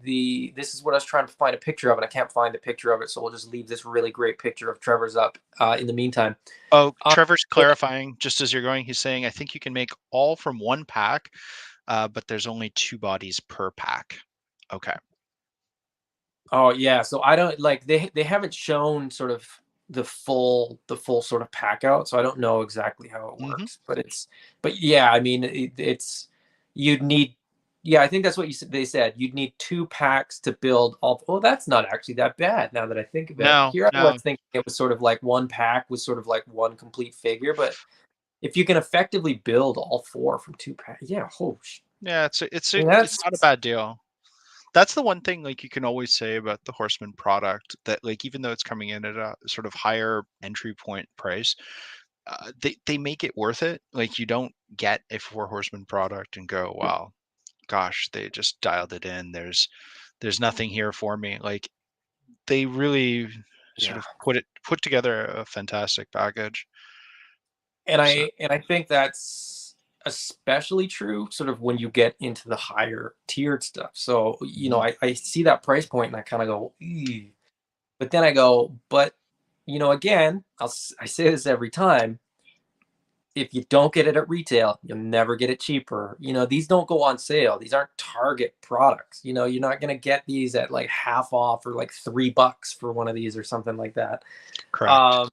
this is what I was trying to find a picture of, and I can't find a picture of it, so we'll just leave this really great picture of Trevor's up in the meantime. Oh, Uh, Trevor's yeah. clarifying just as you're going. He's saying, I think you can make all from one pack, but there's only two bodies per pack. Okay. Oh yeah, so I don't like they haven't shown sort of the full sort of pack out, so I don't know exactly how it Hmm. works. But yeah, I mean it's you'd need yeah, I think that's what they said. You'd need two packs to build all. Oh, that's not actually that bad now that I think of it. No, Here I was no. thinking it was sort of like one pack was sort of like one complete figure, but if you can effectively build all four from two packs, yeah, Yeah, I mean, it's not a bad deal. That's the one thing like you can always say about the Horseman product that like even though it's coming in at a sort of higher entry point price, they make it worth it. Like you don't get a Four Horseman product and go, wow, gosh, they just dialed it in. There's nothing here for me. Like they really sort yeah. of put together a fantastic package. and So I and I think that's especially true sort of when you get into the higher tiered stuff. So mhm, I see that price point and I kind of go, "Ew." But then I go, but again, I say this every time. If you don't get it at retail, you'll never get it cheaper. These don't go on sale. These aren't Target products. You're not gonna get these at like half off or like $3 for one of these or something like that. correct. Um,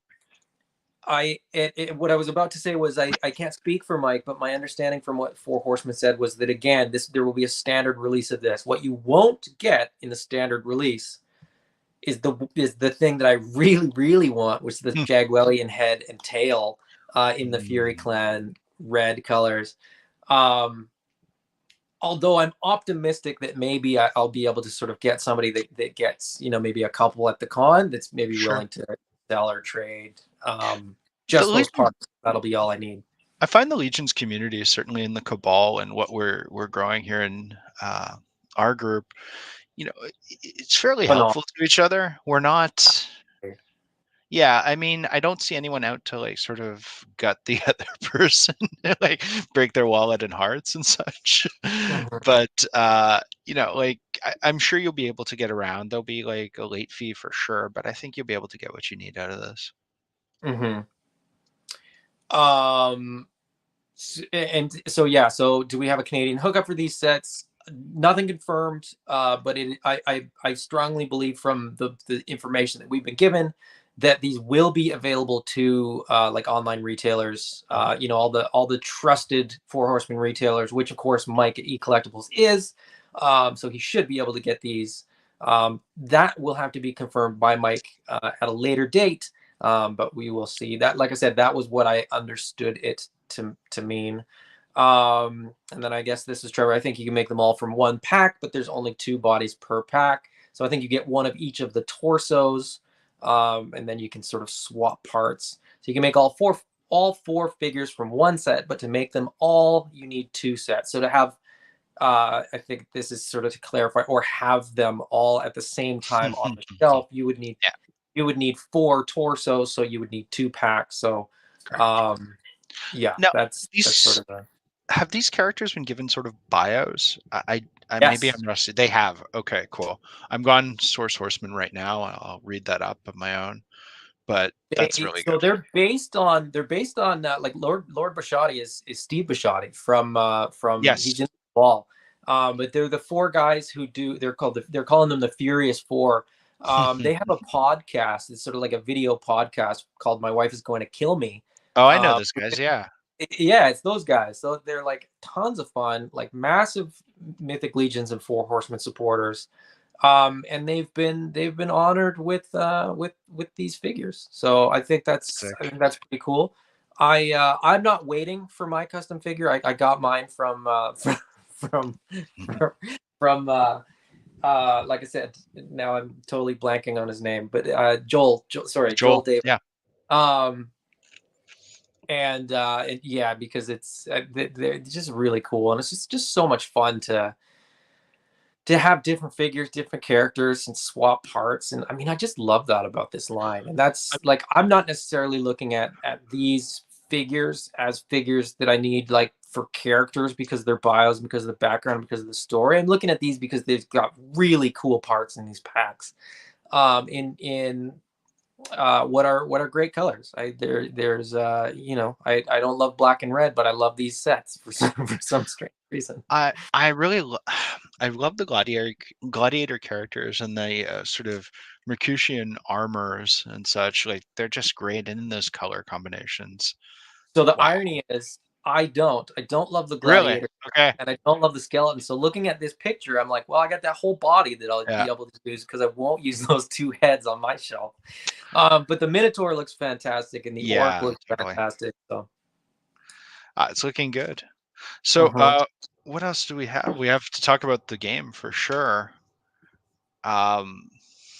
what I was about to say was I can't speak for Mike, but my understanding from what Four Horsemen said was that again, there will be a standard release of this. What you won't get in the standard release is the thing that I really really want, which is the Hmm. Jaguelian head and tail in the Fury Mm. Clan red colors. Um, Although I'm optimistic that maybe I'll be able to sort of get somebody that gets maybe a couple at the con that's maybe Sure. willing to sell or trade The just those Legion parts. That'll be all I need. I find the Legion's community, certainly in the Cabal and what we're growing here in our group, it's fairly Phenomenal. helpful to each other. We're not, yeah. I mean, I don't see anyone out to like sort of gut the other person, like break their wallet and hearts and such. Mhm. But like I'm sure you'll be able to get around. There'll be like a late fee for sure, but I think you'll be able to get what you need out of this. Mhm. Um, and so yeah, so do we have a Canadian hookup for these sets? Nothing confirmed, but I strongly believe from the information that we've been given that these will be available to like online retailers. All the trusted Four Horsemen retailers, which of course Mike at E Collectibles is. So he should be able to get these. That will have to be confirmed by Mike at a later date. But we will see. That, like I said, that was what I understood it to mean. And then I guess this is Trevor. I think you can make them all from one pack, but there's only 2 bodies per pack. So I think you get one of each of the torsos, and then you can sort of swap parts. So you can make all four figures from one set, but to make them all, you need 2 sets. So to have, I think this is sort of to clarify, or have them all at the same time on the shelf, Yeah, you would need 4 torsos, so you would need 2 packs. So, correct. um, yeah, Now, that's sort these of a have these characters been given sort of bios? I maybe yes. I'm rusty. They have. Okay, cool. I'm gone Source Horseman right now. I'll read that up of my own, but that's really So good. they're based on like Lord Bashotti is Steve Bashotti from he's Yes. in the ball. But they're the 4 guys who do they're calling them the Furious Four. They have a podcast. It's sort of like a video podcast called My Wife Is Going to Kill Me. Oh, I know Uh, those guys. Yeah. yeah, it's those guys. So they're like tons of fun, like massive Mythic Legions and Four Horsemen supporters. And they've been honored with these figures. So I Sick. think that's pretty cool. I'm not waiting for my custom figure. I got mine from from from, from like I said. Now I'm totally blanking on his name, but Joel Joel. Davis. Yeah. Um, and yeah, because they're just really cool, and it's just so much fun to have different figures, different characters, and swap parts. And I mean, I just love that about this line. And that's like, I'm not necessarily looking at these figures as figures that I need like for characters because of their bios, because of the background, because of the story. I'm looking at these because they've got really cool parts in these packs. In what are great colors. There's I don't love black and red, but I love these sets for some strange reason. I really I love the gladiator characters and the sort of Mercutian armors and such. Like they're just great in those color combinations. So the Wow. irony is, I don't love the Really? gladiator, Okay. and I don't love the skeleton. So looking at this picture, I'm like, well, I got that whole body that I'll be Yeah. able to use because I won't use those 2 heads on my shelf. But the Minotaur looks fantastic, and the Orc Yeah. looks Totally. fantastic. So, It's looking good. So, mhm. what else do we have? We have to talk about the game for sure. Um,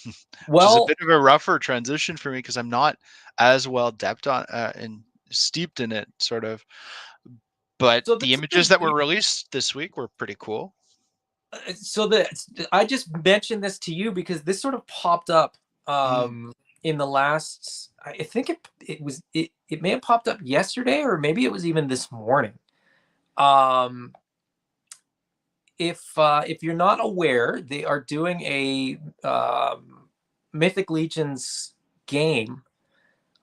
which is a Well, bit of a rougher transition for me because I'm not as well depth on and steeped in it, sort of. But so the this images is that were released this week were pretty cool. so the I just mentioned this to you because this sort of popped up Mm, in the last. I think it may have popped up yesterday, or maybe it was even this morning. Um, if you're not aware, they are doing a Mythic Legions game,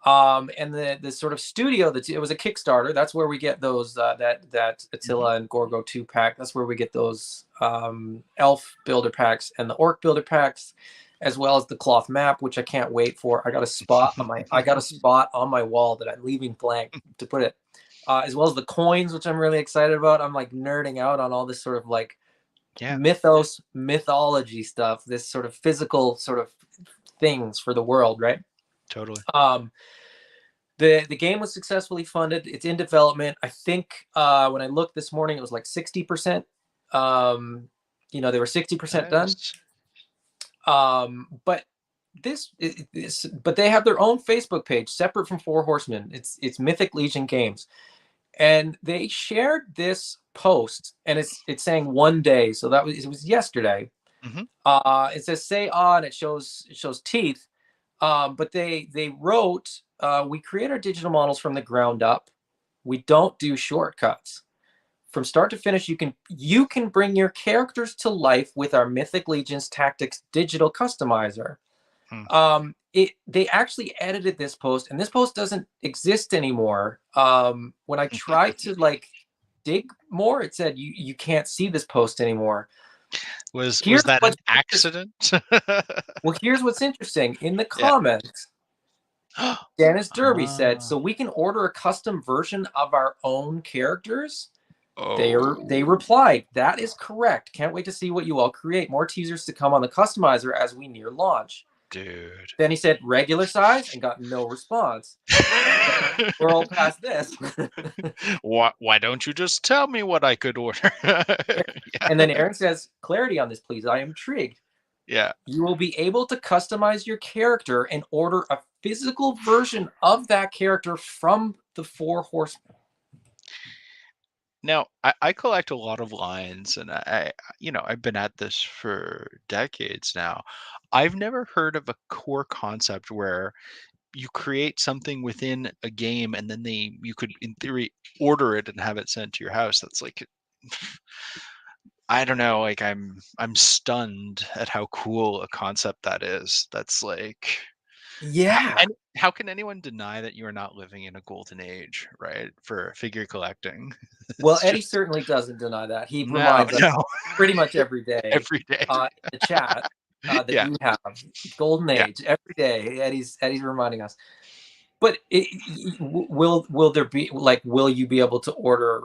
and the sort of studio it was a Kickstarter. That's where we get those that mhm. Attila and Gorgo 2 pack. That's where we get those Elf builder packs and the Orc builder packs, as well as the cloth map, which I can't wait for. I got a spot on my wall that I'm leaving blank to put it. As well as the coins, which I'm really excited about. I'm like nerding out on all this sort of like Yeah, mythology stuff, this sort of physical sort of things for the world, right? totally. Um, the game was successfully funded. It's in development. I think when I looked this morning, it was like 60%. They were 60% done. Nice. But but they have their own Facebook page separate from Four Horsemen. It's Mythic Legion Games, and they shared this post, and it's saying 1 day, so it was yesterday. Mhm. It says "say on." It shows teeth, but they wrote, "We create our digital models from the ground up. We don't do shortcuts. From start to finish, you can bring your characters to life with our Mythic Legions Tactics digital customizer." Hmm. They actually edited this post, and this post doesn't exist anymore. When I tried to like dig more, it said you can't see this post anymore. Was Here's that an what's accident? here's what's interesting. In the Yeah. comments, Dennis Derby said, Ah. "So we can order a custom version of our own characters." They Oh. replied, "That is correct. Can't wait to see what you all create. More teasers to come on the customizer as we near launch." dude. Then he said regular size and got no response. We're all past this. Why don't you just tell me what I could order? Yeah, And then Aaron says, clarity on this, please. I am intrigued. yeah. You will be able to customize your character and order a physical version of that character from the Four Horsemen. Now, I collect a lot of lines, and I've been at this for decades now. I've never heard of a core concept where you create something within a game, and then you could, in theory, order it and have it sent to your house. That's like, I don't know, like I'm stunned at how cool a concept that is. That's like, Yeah. and how can anyone deny that you are not living in a golden age, right? For figure collecting. Well, It's Eddie just certainly doesn't deny that. He no, reminds us no, pretty much every day every day. in the chat that Yeah, we have golden yeah. age every day. Eddie's reminding us. But will there be like will you be able to order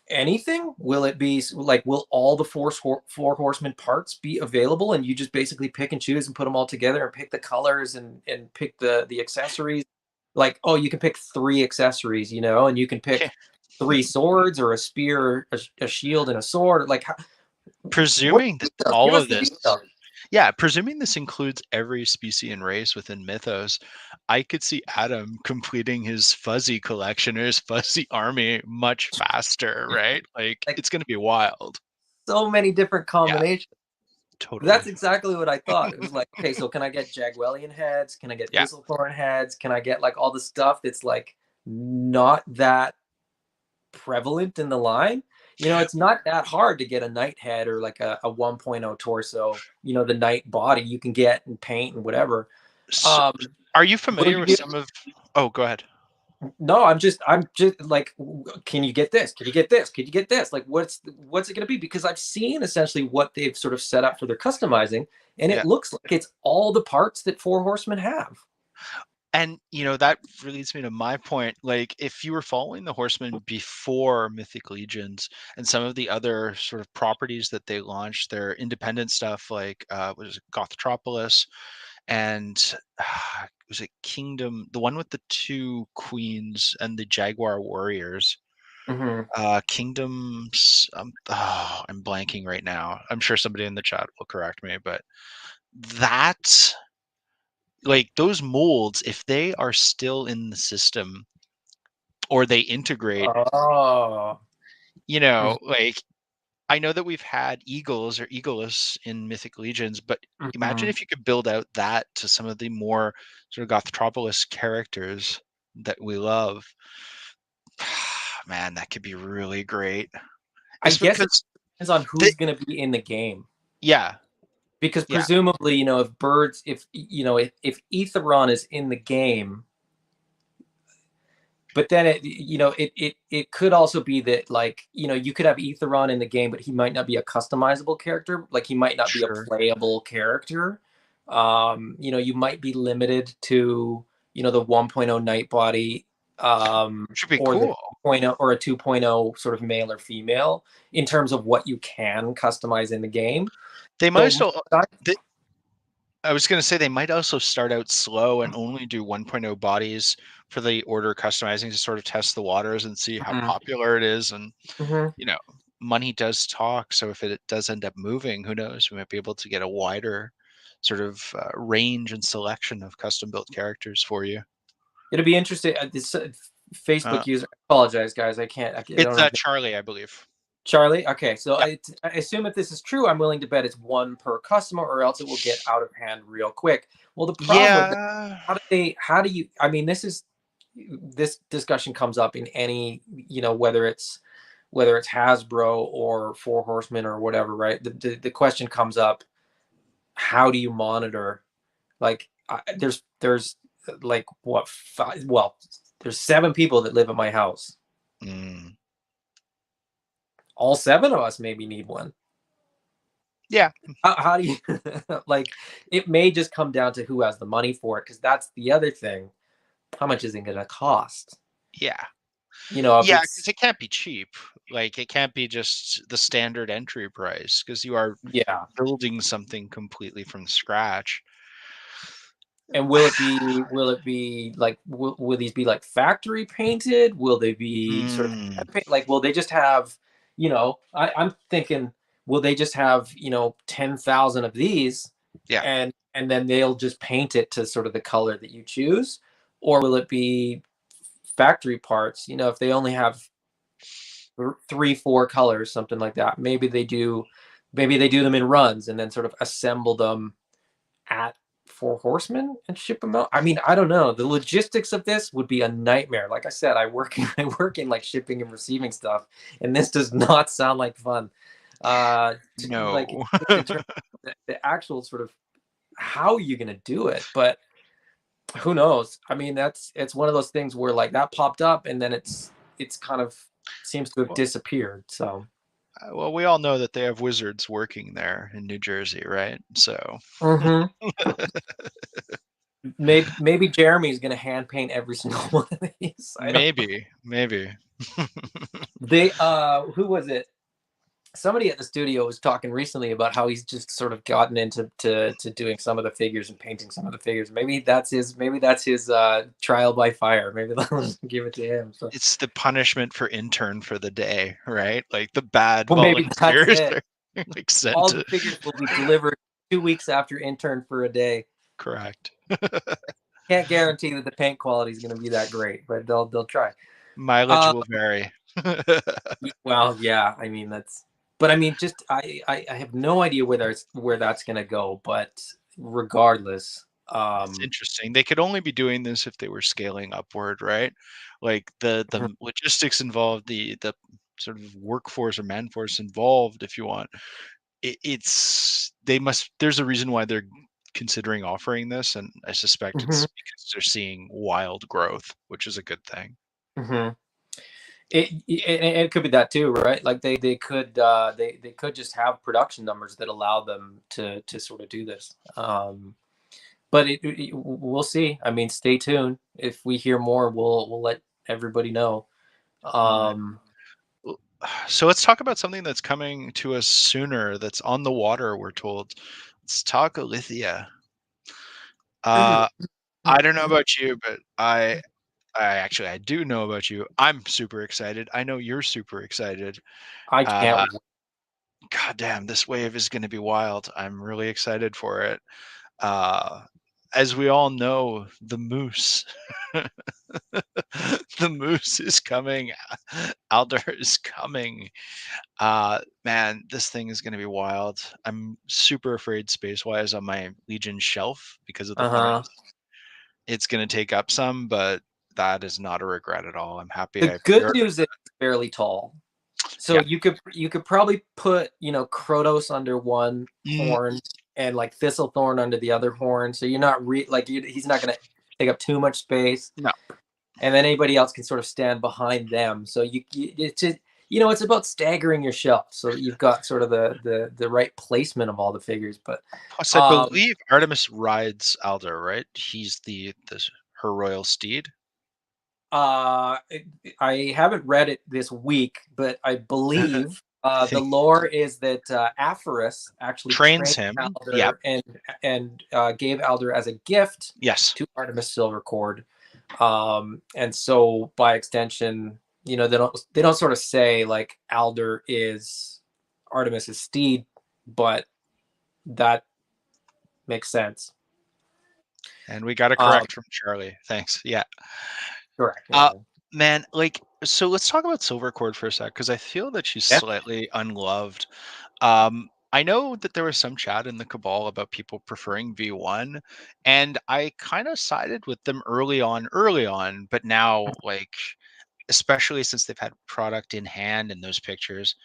anything? Will it be like will all the four horsemen parts be available and you just basically pick and choose and put them all together and pick the colors and pick the accessories? Like, oh, you can pick 3 accessories, and you can pick 3 swords or a spear, a shield, and a sword. Like, what Presuming that details? Give all us of the this details. yeah, presuming this includes every species and race within Mythos, I could see Adam completing his fuzzy collection or his fuzzy army much faster, right? Like, Like, it's gonna be wild. so many different Yeah, combinations. That's totally. exactly what I thought. It was like, okay, so can I get Jagwellian heads? Can I get Yeah, Thistlethorn heads? Can I get like all the stuff that's like not that prevalent in the line? It's not that hard to get a knight head or like a 1.0 torso. The knight body you can get and paint and whatever. s Um, are you will familiar you with be some of Oh, go ahead. No, I'm just like, can you get this? Can you get this? Can you get this? Like, what's it going to be? Because I've seen essentially what they've sort of set up for their customizing, and Yeah. it looks like it's all the parts that Four Horsemen have. And, that leads me to my point. Like, if you were following the Horsemen before Mythic Legions and some of the other sort of properties that they launched, their independent stuff like was it Gothtropolis and was it Kingdom, the one with the two queens and the Jaguar warriors? Hmm. Kingdoms. I'm blanking right now. I'm sure somebody in the chat will correct me, but that like those molds, if they are still in the system or they integrate, Oh. like I know that we've had eagles or eagless in Mythic Legions, but imagine Mhm. if you could build out that to some of the more sort of Gothtropolis characters that we love. Man, that could be really great. I It's guess it because depends on they, who's going to be in the game, yeah, because yeah, presumably, if Etheron is in the game, but then it could also be that, like, you could have Etheron in the game, but he might not be a customizable character. Like, he might not be a sure. playable character. You might be limited to the 1.0 night body, Should be or the cool. 2.0 or a 2.0 sort of male or female in terms of what you can customize in the game. They might So still. I was going to say they might also start out slow and only do 1.0 bodies for the order customizing to sort of test the waters and see how Mhm. popular it is. And, Mhm. you know, money does talk. So if it does end up moving, who knows? We might be able to get a wider sort of range and selection of custom built characters for you. It'll be interesting. This Uh, Facebook user. I apologize, guys. I don't it's know. Charlie, I believe. Charlie? Okay, so Yeah. I assume if this is true, I'm willing to bet it's one per customer, or else it will get out of hand real quick. Well, the problem with that, Yeah. how do you, I mean, this discussion comes up in any, whether it's Hasbro or Four Horsemen or whatever, right? The question comes up, how do you monitor? Like, there's like what five, well, there's 7 people that live at my house. Mm, All 7 of us maybe need one. yeah. How do you like? It may just come down to who has the money for it, because that's the other thing. How much is it going to cost? Yeah. If Yeah, because it's it can't be cheap. Like, it can't be just the standard entry price because you are yeah, building something completely from scratch. And will it be like will these be like factory painted? Will they be sort of Mm, like will they just have, I'm thinking, will they just have, 10,000 of these, yeah. and then they'll just paint it to sort of the color that you choose? Or will it be factory parts? If they only have three, four colors, something like that. Maybe they do them in runs and then sort of assemble them at Four Horsemen and ship them out. I mean, I don't know. The logistics of this would be a nightmare. Like I said, I work in like shipping and receiving stuff, and this does not sound like fun. Like No. just in terms of the actual sort of how you're gonna do it, but who knows? I mean, it's one of those things where like that popped up and then it's kind of seems to have Well, disappeared. So well, we all know that they have wizards working there in New Jersey, right? So mhm. Maybe Jeremy's gonna hand paint every single one of these. I don't. maybe. They who was it? Somebody at the studio was talking recently about how he's just sort of gotten into to doing some of the figures and painting some of the figures. Maybe that's his trial by fire. Maybe they'll just give it to him. So It's the punishment for intern for the day, right? Like the bad well, maybe that's volunteers it. are like sent All the to figures will be delivered 2 weeks after intern for a day. correct. Can't guarantee that the paint quality is going to be that great, but they'll try. Mileage Uh, will vary. well, yeah. I mean that's. But I mean, just I have no idea where that's going to go. But regardless, It's interesting. They could only be doing this if they were scaling upward, right? Like mhm, the logistics involved, the sort of workforce or manforce involved, if you want. It's they must. There's a reason why they're considering offering this, and I suspect mhm, it's because they're seeing wild growth, which is a good thing. mhm. It could be that too, right? Like they could they could just have production numbers that allow them to sort of do this. But we'll see. I mean, stay tuned. If we hear more, we'll let everybody know. Alright. Um, Well, so let's talk about something that's coming to us sooner, that's on the water, we're told. Let's talk Alithia. Uh, I don't know about you, but I do know about you. I'm super excited. I know you're super excited. I Uh, can't. God damn, this wave is gonna be wild. I'm really excited for it. Uh, as we all know, the moose. The moose is coming. Aldar is coming. Man, this thing is gonna be wild. I'm super afraid space-wise on my Legion shelf because of the Uh huh. price. It's gonna take up some, but that is not a regret at all. I'm happy The I good pre-ordered. news is it's fairly tall. So Yeah. you could probably put Krotos under one Mm, horn and like Thistlethorn under the other horn. So you're not he's not gonna take up too much space, no. and then anybody else can sort of stand behind them. So it's just it's about staggering your shelf so that you've got sort of the right placement of all the figures. But Plus, I um, believe Artemis rides Aldar, right? He's the her royal steed. Uh, I haven't read it this week, but I I believe the think lore is that Aphorus actually trains trained him. Yep. Alder and gave Alder as a gift Yes. to Artemis Silvercord, and so by extension, they don't sort of say like Alder is Artemis's steed, but that makes sense. And we got it Um, correct from Charlie. Thanks. Yeah. correct. Uh, Yeah. man, like, so let's talk about Silvercord for a sec because I feel that she's Yeah. slightly unloved. I know that there was some chat in the Cabal about people preferring V1, and I kind of sided with them early on, but now, like, especially since they've had product in hand in those pictures,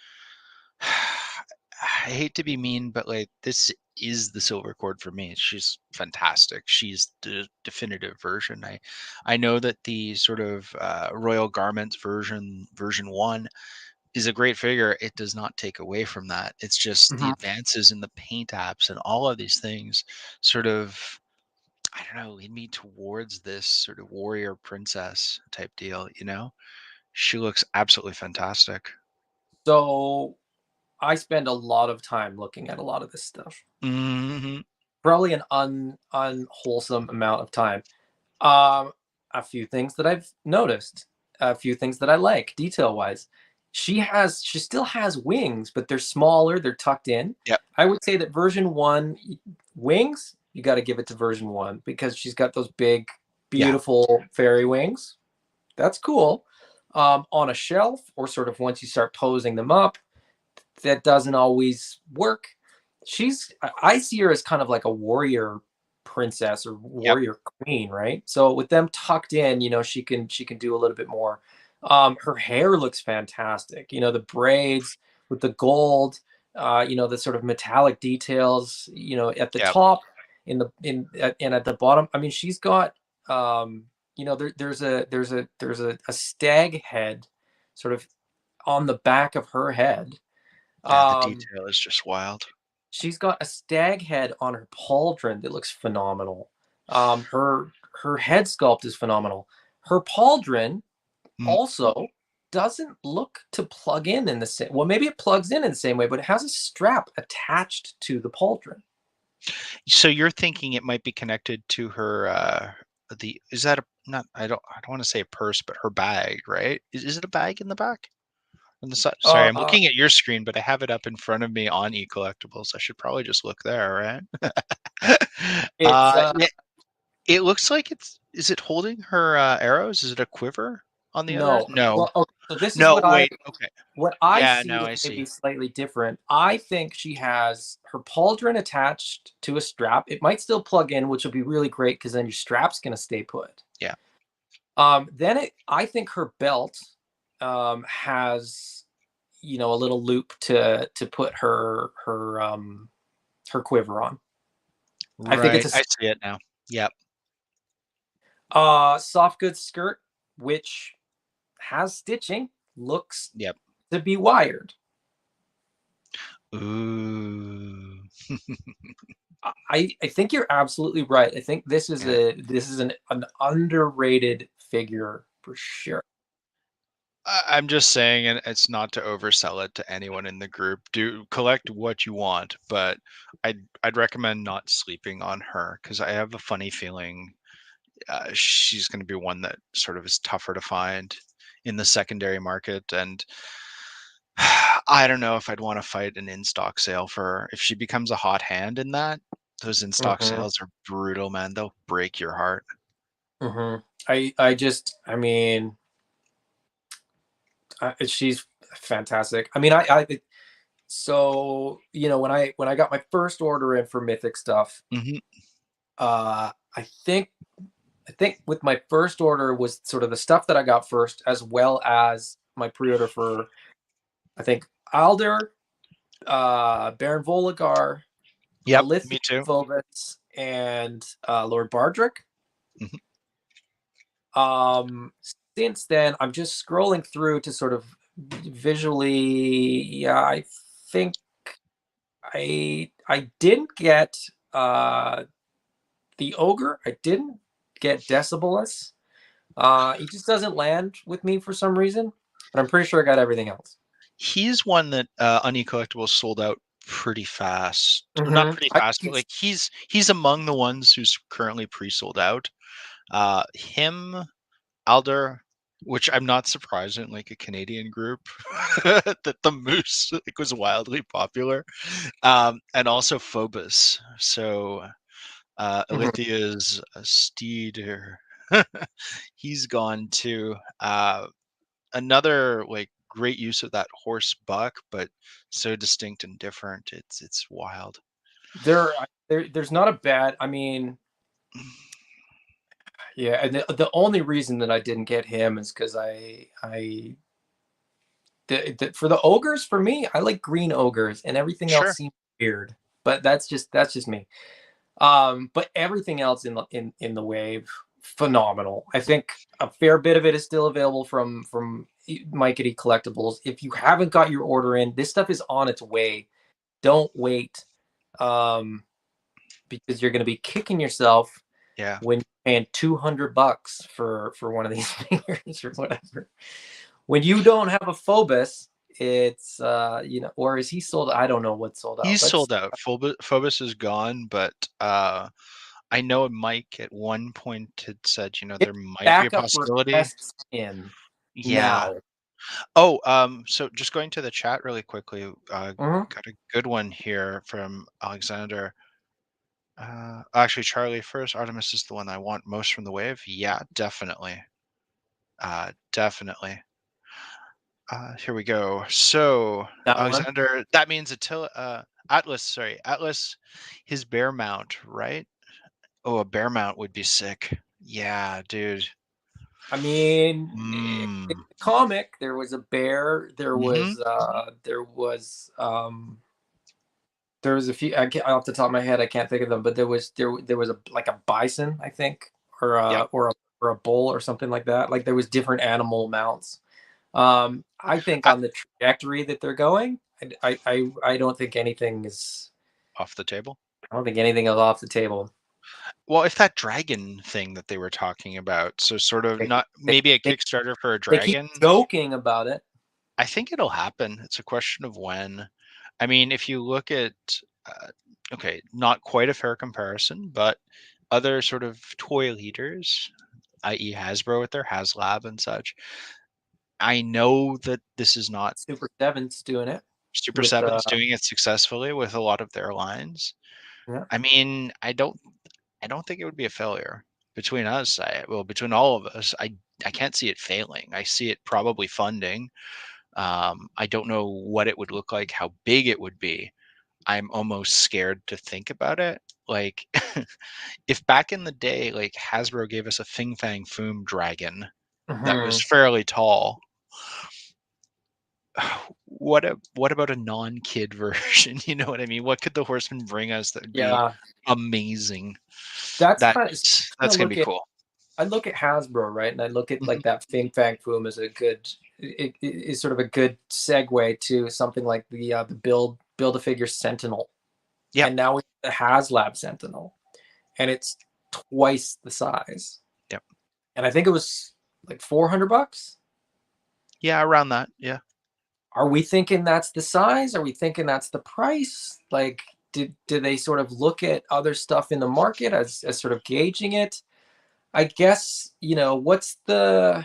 I hate to be mean, but like this is the silver cord for me. She's fantastic. She's the definitive version. I know that the sort of Royal Garments version 1 is a great figure. It does not take away from that. It's just the Mhm. advances in the paint apps and all of these things sort of, I don't know, lead me towards this sort of warrior princess type deal, you know? She looks absolutely fantastic. So I spend a lot of time looking at a lot of this stuff. Mhm. probably an unwholesome amount of time. Um, a few things that I've noticed, a few things that I like detail wise. She still has wings, but they're smaller, they're tucked in. Yep. I would say that version 1 wings, you got to give it to version 1 because she's got those big Yeah. beautiful fairy wings. That's cool. On a shelf or sort of once you start posing them up, that doesn't always work. I see her as kind of like a warrior princess or Yep. warrior queen, right? So with them tucked in, she can do a little bit more. Her hair looks fantastic. The braids with the gold, the sort of metallic details, at the Yep. top, and at the bottom. I mean, she's got there's a stag head sort of on the back of her head. Yeah. The um, detail is just wild. she's got a stag head on her pauldron that looks phenomenal. Her head sculpt is phenomenal. Her pauldron Mm. also doesn't look to plug in the same. Well, maybe it plugs in the same way, but it has a strap attached to the pauldron. So you're thinking it might be connected to her, the is that a not I don't wanna say a purse, but her bag, right? Is it a bag in the back? On the side sorry, Uh, I'm uh, looking at your screen, but I have it up in front of me on eCollectibles. I should probably just look there, right? it's Yeah, it looks like it's is it holding her, arrows? Is it a quiver on the other end? no. No. Well, okay, so this is No, wait, okay. what I Yeah, see no, that I may be see. slightly different. I think she has her pauldron attached to a strap. It might still plug in, which will be really great because then your strap's going to stay put. Yeah. I think her belt has a little loop to put her quiver on. I think Right, it's I see it now. Yep, a soft goods skirt, which has stitching, looks yep. to be wired. Ooh. I think you're absolutely right. I think Yeah. this is an underrated figure for sure. I'm just saying, and it's not to oversell it to anyone in the group. Do collect what you want, but I'd recommend not sleeping on her because I have a funny feeling she's going to be one that sort of is tougher to find in the secondary market. And I don't know if I'd want to fight an in-stock sale for her. If she becomes a hot hand in that, those in-stock Hmm. sales are brutal, man. They'll break your heart. Hmm. I mean, she's fantastic. I mean, so when I got my first order in for Mythic stuff, Hmm. uh, I think I think with my first order was sort of the stuff that I got first, as well as my pre-order for I think Alder, Baron Voligar, Yep, Alithia me too. Phobos, and Lord Bardrick. Mhm. Um, since then, I'm just scrolling through to sort of visually. Yeah, I think I didn't get the ogre. I didn't get Decibolus. He just doesn't land with me for some reason, but I'm pretty sure I got everything else. He's one that Uni Collectibles sold out pretty fast. Not Mm-hmm. pretty fast, but like he's among the ones who's currently pre-sold out. Him, Alder, which I'm not surprised in like a Canadian group that the moose like was wildly popular. And also Phobos. So Mm-hmm. Alithia's steed or he's gone too. Another like great use of that horse buck, but so distinct and different. It's wild. There's not a bad. I mean, yeah, and the only reason that I didn't get him is because for the ogres for me, I like green ogres, and everything else Sure. seems weird. But that's just me. But everything else in the wave, phenomenal. I think a fair bit of it is still available from Mikey Collectibles. If you haven't got your order in, this stuff is on its way. Don't wait, um, because you're going to be kicking yourself Yeah. when you're paying $200 for one of these figures or whatever. When you don't have a Phobos, It's or is he sold? I don't know what's sold out. He's Let's sold out. Phobos is gone, but I know Mike at one point had said, get there might be a backup possibility. requests in Yeah. now. Oh, so just going to the chat really quickly, Hmm. got a good one here from Alexander. Actually, Charlie first. Artemis is the one I want most from the wave. Yeah, definitely. Definitely. Here we go. So, That one. Alexander, that means Atlas, sorry, Atlas, his bear mount, right? Oh, a bear mount would be sick. Yeah, dude. I mean, in Mm. the comic, there was a bear. Mm-hmm. There was a few. Off the top of my head, I can't think of them, but there was a like a bison, I think, or Yep. a bull or something like that. Like there was different animal mounts. I think I, on the trajectory that they're going, I don't think anything is. off the table. I don't think anything is off the table. Well, if that dragon thing that they were talking about, so sort of They not they maybe a they, Kickstarter for a they keep dragon, joking about it. I think it'll happen. It's a question of when. I mean, if you look at, uh, okay, not quite a fair comparison, but other sort of toy leaders, i.e., Hasbro with their HasLab and such, I know that this is not Super Seven's doing it Super with 7's doing it successfully with a lot of their lines. yeah. I mean, I don't think it would be a failure between us. Between all of us, I can't see it failing. I see it probably funding. I don't know what it would look like, how big it would be. I'm almost scared to think about it. Like, if back in the day, like Hasbro gave us a Fing Fang Foom dragon that was Mhm. fairly tall, what about a non-kid version? You know what I mean? What could the Horseman bring us that would be Yeah, amazing? that's kind of That's gonna look be at. cool. I look at Hasbro, right, and I look at Mhm. like that Fing Fang Foom as a good it is sort of a good segue to something like the build a figure Sentinel, Yep. and now we have the HasLab Sentinel, and it's twice the size, Yep. and I think it was like $400. Yeah, around that. Yeah. Are we thinking that's the size? Are we thinking that's the price? Like, did they sort of look at other stuff in the market as sort of gauging it? I guess what's the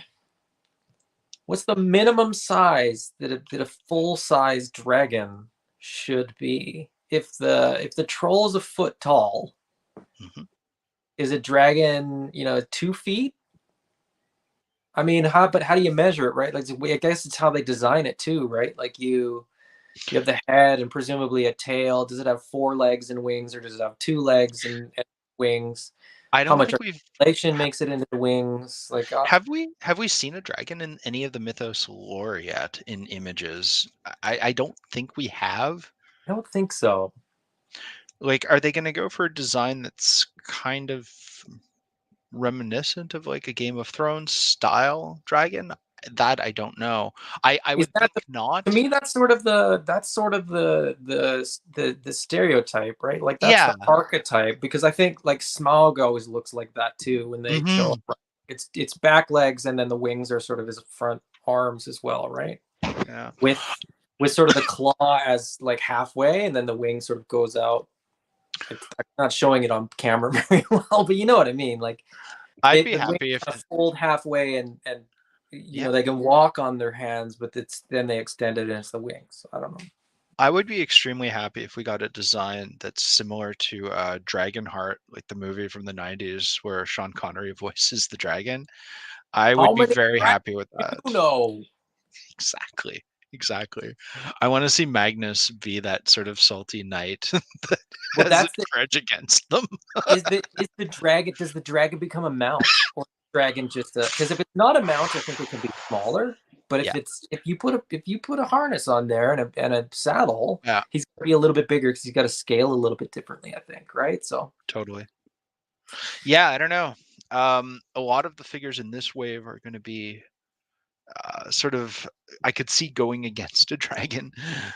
minimum size that a full size dragon should be? If the troll is a foot tall, Mhm. is a dragon 2 feet? I mean, how do you measure it, right? Like, I guess it's how they design it too, right? Like you have the head and presumably a tail. Does it have four legs and wings, or does it have two legs and wings? I How don't much think we've articulation makes it into the wings? Like, have we seen a dragon in any of the Mythos lore yet in images? I don't think we have. I don't think so. Like, are they gonna go for a design that's kind of reminiscent of like a Game of Thrones style dragon? That I don't know. I Is would that think the, to not. me that's sort of the stereotype, right? Like that's Yeah. the archetype because I think like Smaug always looks like that too when they show Hmm. up. It's back legs and then the wings are sort of his front arms as well, right? Yeah. With with sort of the claw as like halfway and then the wing sort of goes out. I'm not showing it on camera very well, but you know what I mean. Like I'd be the wings happy if kind of fold halfway and yep. they can walk on their hands, but it's then they extend it and it's the wings. So I don't know. I would be extremely happy if we got a design that's similar to Dragonheart, like the movie from the 90s where Sean Connery voices the dragon. I How would be many very dragons happy with do that. you know? Exactly. Exactly. I want to see Magnus be that sort of salty knight that Well, has a that's the grudge against them. is the dragon. Does the dragon become a mount, or dragon just a? Because if it's not a mount, I think it can be smaller. But Yeah. if you put a harness on there and a saddle, Yeah, he's gonna be a little bit bigger because he's got to scale a little bit differently. I think, right? So. totally. Yeah, I don't know. A lot of the figures in this wave are going to be sort of I could see going against a dragon.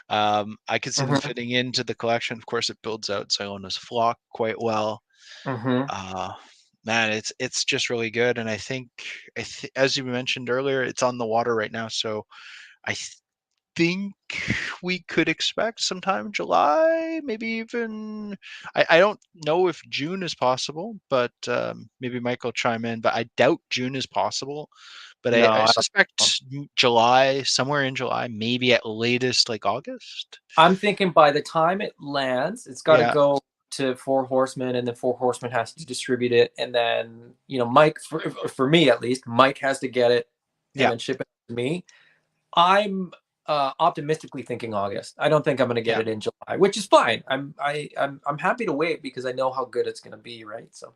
I could see them Hmm. fitting into the collection. Of course, it builds out Siona's flock quite well. Hmm. Uh, Man, it's just really good, and I think as you mentioned earlier, it's on the water right now. So I think we could expect sometime July, maybe even. I don't know if June is possible, but maybe Mike will chime in. But I doubt June is possible. But No, I I don't know. suspect July, somewhere in July, maybe at latest like August. I'm thinking by the time it lands, it's got to Yeah, go to Four Horsemen, and then Four Horsemen has to distribute it, and then Mike, for me at least, Mike has to get it and yeah, then ship it to me. I'm optimistically thinking August. I don't think I'm going to get yeah. it in July, which is fine. I'm happy to wait because I know how good it's going to be, right? So,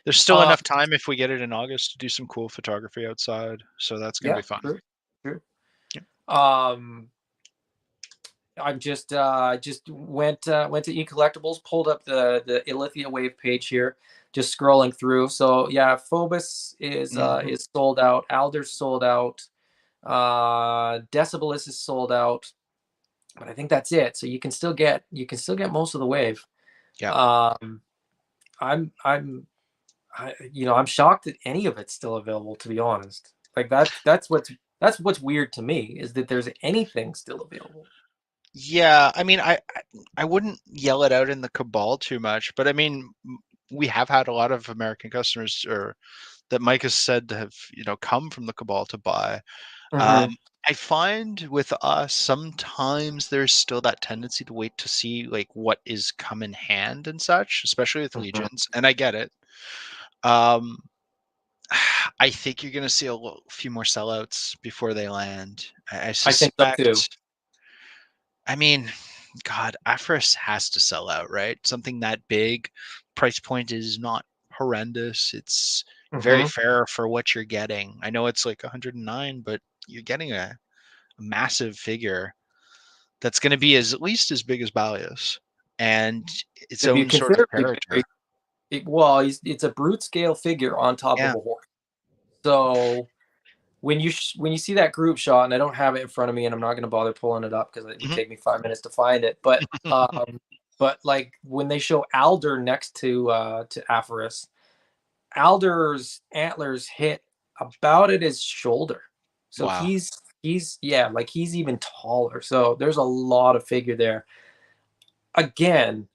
There's still uh, enough time if we get it in August to do some cool photography outside. So that's gonna yeah, be fun. true, true. Yeah. Um, I'm just went to eCollectibles, pulled up the Ilithia Wave page here, just scrolling through. So yeah, Phobos Hmm. is sold out. Alder's sold out. Decibelus is sold out. But I think that's it. So you can still get most of the wave. Yeah. Um, I'm shocked that any of it's still available. To be honest, like that's what's weird to me is that there's anything still available. Yeah, I mean, I wouldn't yell it out in the cabal too much, but I mean, we have had a lot of American customers, or that Mike has said to have, come from the cabal to buy. Hmm. Um, I find with us sometimes there's still that tendency to wait to see like what is come in hand and such, especially with Hmm. legions, and I get it. Um, I think you're going to see few more sellouts before they land. I I think so too. suspect. I mean, God, Afris has to sell out, right? Something that big, price point is not horrendous. It's very Hmm. fair for what you're getting. I know it's like 109, but you're getting a massive figure that's going to be at least as big as Balius and its If you own sort of consider character. well, it's a brute scale figure on top of Yeah. a horse. So when you see that group shot, and I don't have it in front of me, and I'm not going to bother pulling it up because it would Mhm. take me 5 minutes to find it. But like when they show Alder next to Aphoris, Alder's antlers hit about at his shoulder, so Wow. he's yeah, like he's even taller. So there's a lot of figure there. Again,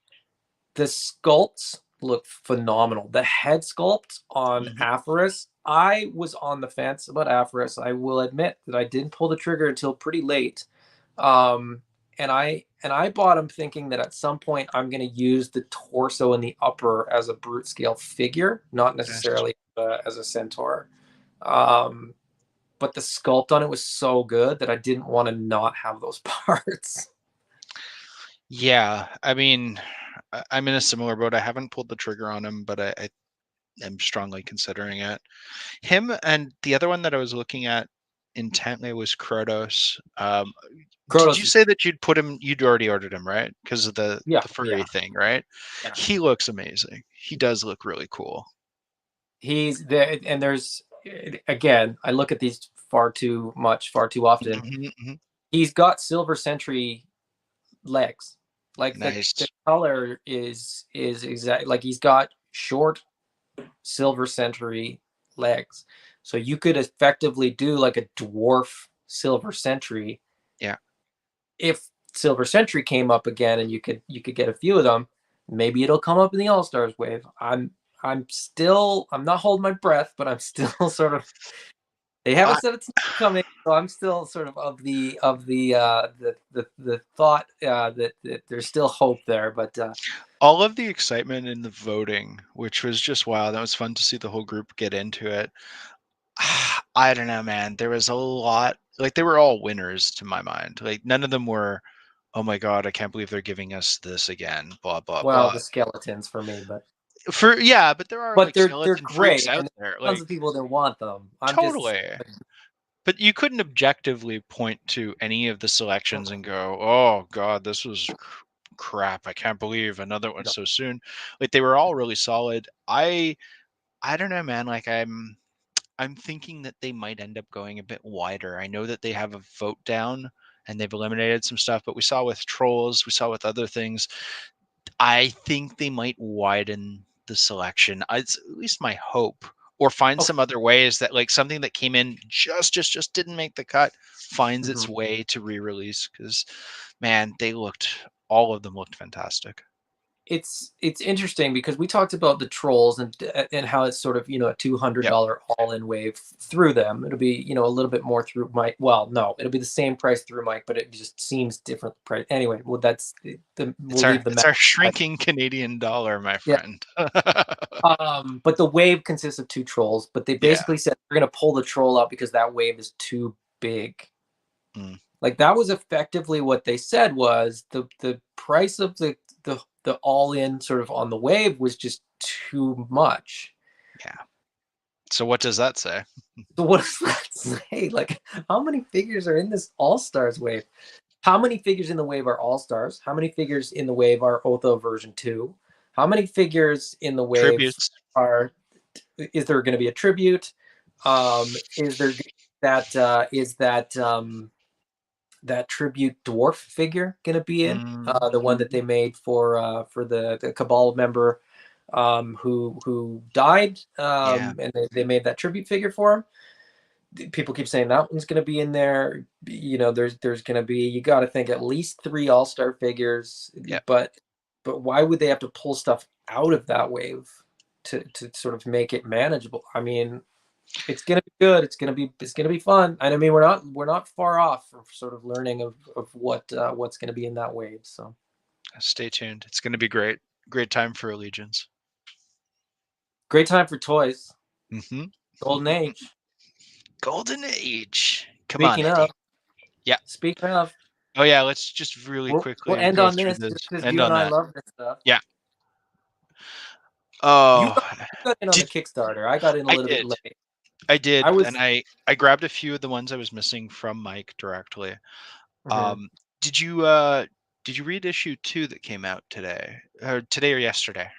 the sculpts look phenomenal. The head sculpt on Mhm. Aphoris, I was on the fence about Aphoris. I will admit that I didn't pull the trigger until pretty late. Um, and I bought him thinking that at some point I'm going to use the torso and the upper as a brute scale figure, not Yes. necessarily as a centaur. Um, but the sculpt on it was so good that I didn't want to not have those parts. Yeah. I mean, I'm in a similar boat. I haven't pulled the trigger on him, but I am strongly considering it. Him and the other one that I was looking at intently was Krotos. Did you Kronos is, say that you'd already ordered him, right? Because of yeah, the furry yeah, thing, right? yeah. He looks amazing. He does look really cool. He's there, and there's again, I look at these far too much, far too often. Mhm, mhm. He's got Silver Sentry legs. Like the Nice. color is exact. Like he's got short Silver Sentry legs, so you could effectively do like a dwarf Silver Sentry Yeah. if Silver Sentry came up again, and you could get a few of them. Maybe it'll come up in the All Stars wave. I'm not holding my breath, but I'm still sort of. They haven't I, said it's not coming, so I'm still sort of the thought that there's still hope there. But all of the excitement in the voting, which was just wow, that was fun to see the whole group get into it. I don't know, man. There was a lot, like they were all winners to my mind. Like none of them were, oh my god, I can't believe they're giving us this again. Blah blah well, blah. the skeletons for me, but For yeah, but there are but like they're skeleton freaks great, out and there. tons Like of people that want them. I'm just totally. But you couldn't objectively point to any of the selections and go, "Oh God, this was crap! I can't believe another one no. so soon." Like they were all really solid. I don't know, man. Like I'm thinking that they might end up going a bit wider. I know that they have a vote down and they've eliminated some stuff, but we saw with trolls, we saw with other things. I think they might widen the selection. It's at least my hope or find Okay. some other ways that like something that came in just didn't make the cut finds Mhm. its way to re-release, because man, all of them looked fantastic. It's interesting because we talked about the trolls and how it's sort of a Yep. $200 all-in wave through them. It'll be a little bit more through Mike. Well, no, it'll be the same price through Mike, but it just seems different price. Anyway, well, It's we'll our leave the it's math. our shrinking Canadian dollar, my Yeah. friend. But the wave consists of two trolls, but they Yeah. basically said we're gonna pull the troll out because that wave is too big. Mm, Like that was effectively what they said was the price of the all in sort of on the wave was just too much. yeah. So what does that say? So what does that say? Like how many figures are in this All Stars wave? How many figures in the wave are All Stars? How many figures in the wave are Otho version 2? How many figures in the wave Tributes. are is there going to be a tribute? Is there that tribute dwarf figure going to be in Mm, the one that they made for the Cabal member who died yeah. and they made that tribute figure for him. People keep saying that one's going to be in there. There's going to be you got to think at least three all-star figures, Yep. but why would they have to pull stuff out of that wave to sort of make it manageable? I mean, it's gonna be good. It's gonna be fun. And I mean, we're not far off from sort of learning of what's gonna be in that wave. So Stay tuned. It's going to be great. Great time for Allegiance. great time for toys. Hmm. Golden age. Golden Age. Come on, Speaking of, Eddie. Yeah. speaking of, Oh yeah. Let's just really we'll quickly end go on through this this. just because End you and on I that. love this stuff. Yeah. You Oh, got in on the did Kickstarter. I got in a I little bit did. late. I I did, and was. I grabbed a few of the ones I was missing from Mike directly. Mhm. Um, did you read issue 2 that came out today or yesterday?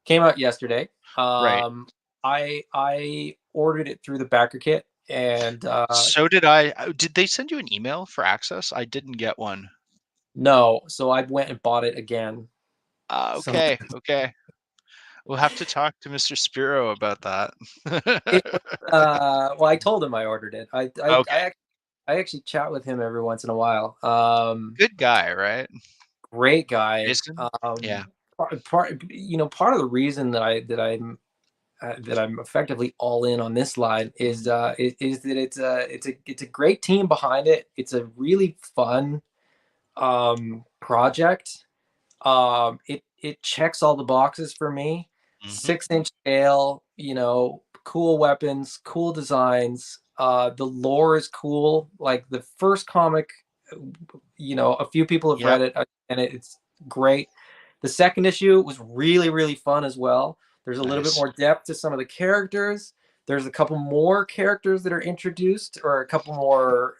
Came out yesterday. Right. I ordered it through the backer kit, and So did I. Did they send you an email for access? I didn't get one. no, so I went and bought it again. So Okay, okay. We'll have to talk to Mr. Spiro about that. it was, well, I told him I ordered it. Okay. I actually chat with him every once in a while. Good guy, right? Great guy. Jason? Yeah. Part of the reason that I'm effectively all in on this line Mm, is that it's a great team behind it. It's a really fun project. It checks all the boxes for me. mhm. 6-inch scale, cool weapons, cool designs. The lore is cool. Like the first comic, a few people have Yep. read it and it's great. The second issue was really, really fun as well. There's a little bit Nice. more depth to some of the characters. There's a couple more characters that are introduced, or a couple more.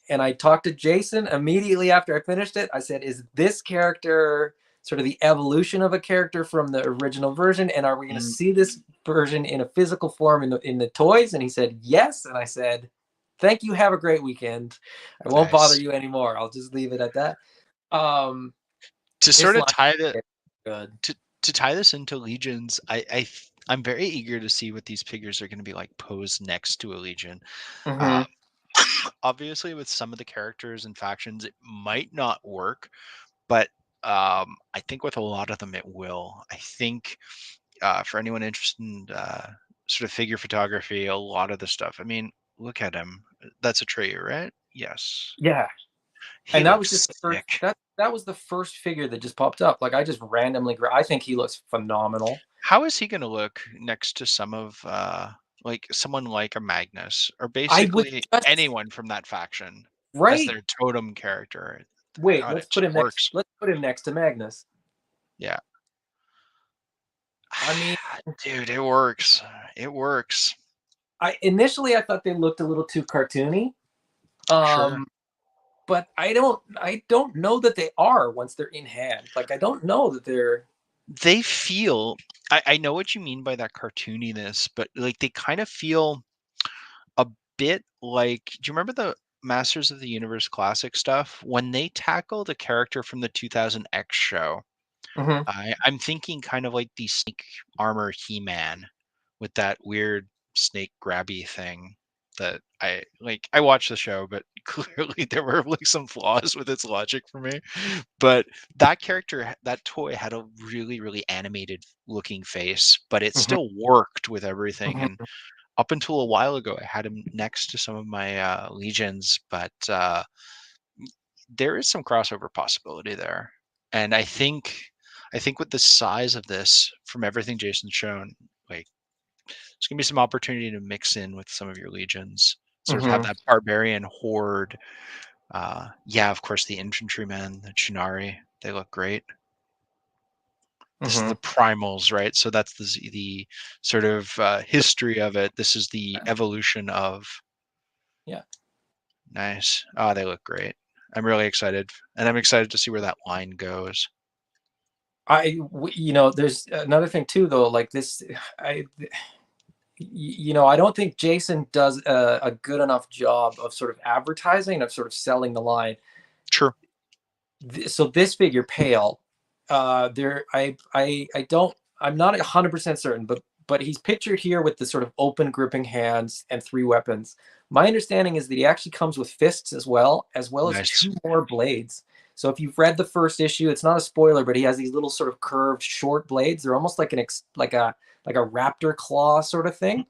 And I talked to Jason immediately after I finished it. I said, "Is this character sort of the evolution of a character from the original version? And are we going to Mm, see this version in a physical form in the toys?" And he said, "Yes." And I said, "Thank you. Have a great weekend. I won't bother nice. you anymore. I'll just leave it at that." Um, To this sort of line tie the is good. to tie this into Legions, I'm very eager to see what these figures are going to be like posed next to a Legion. Hmm. Um, obviously, with some of the characters and factions, it might not work, but I think with a lot of them, it will. I think for anyone interested in sort of figure photography, a lot of the stuff. I mean, look at him. That's a Atreyu, right? Yes. Yeah, He and that was looks just the first. sick. That was the first figure that just popped up. Like I just randomly. I think he looks phenomenal. How is he going to look next to some of like someone like a Magnus or I was basically just anyone from that faction as right. their totem character? Wait, God, let's it put just him next. works. Let's put him next to Magnus. Yeah. I mean, Dude, it works. It works. I thought they looked a little too cartoony. Sure. Um, but I don't know that they are once they're in hand. Like I don't know that they're They feel I know what you mean by that cartooniness, but like they kind of feel a bit like, do you remember the Masters of the Universe classic stuff when they tackled a character from the 2000 X show? Mhm. I'm thinking kind of like the snake armor He-Man with that weird. snake grabby thing that I like. I watched the show, but clearly there were like some flaws with its logic for me. But that character, that toy had a really, really animated looking face, but it Mhm, still worked with everything. And mhm, up until a while ago, I had him next to some of my legions, but there is some crossover possibility there. And I think with the size of this, from everything Jason's shown, like there's gonna be some opportunity to mix in with some of your legions. Sort of have mhm, that barbarian horde. Yeah, of course the infantrymen, the Chunari, they look great. This is the mhm. primals, right? So that's the sort of history of it. This is the evolution of. Yeah. Nice. Oh, they look great. I'm really excited, and I'm excited to see where that line goes. There's another thing too, though. Like this, I, I don't think Jason does a good enough job of sort of advertising, of sort of selling the line. True. So this figure, Pale, there, I don't, I'm not 100% certain, but he's pictured here with the sort of open gripping hands and three weapons. My understanding is that he actually comes with fists as well as Nice. two more blades. So if you've read the first issue, it's not a spoiler, but he has these little sort of curved short blades. They're almost like like a raptor claw sort of thing.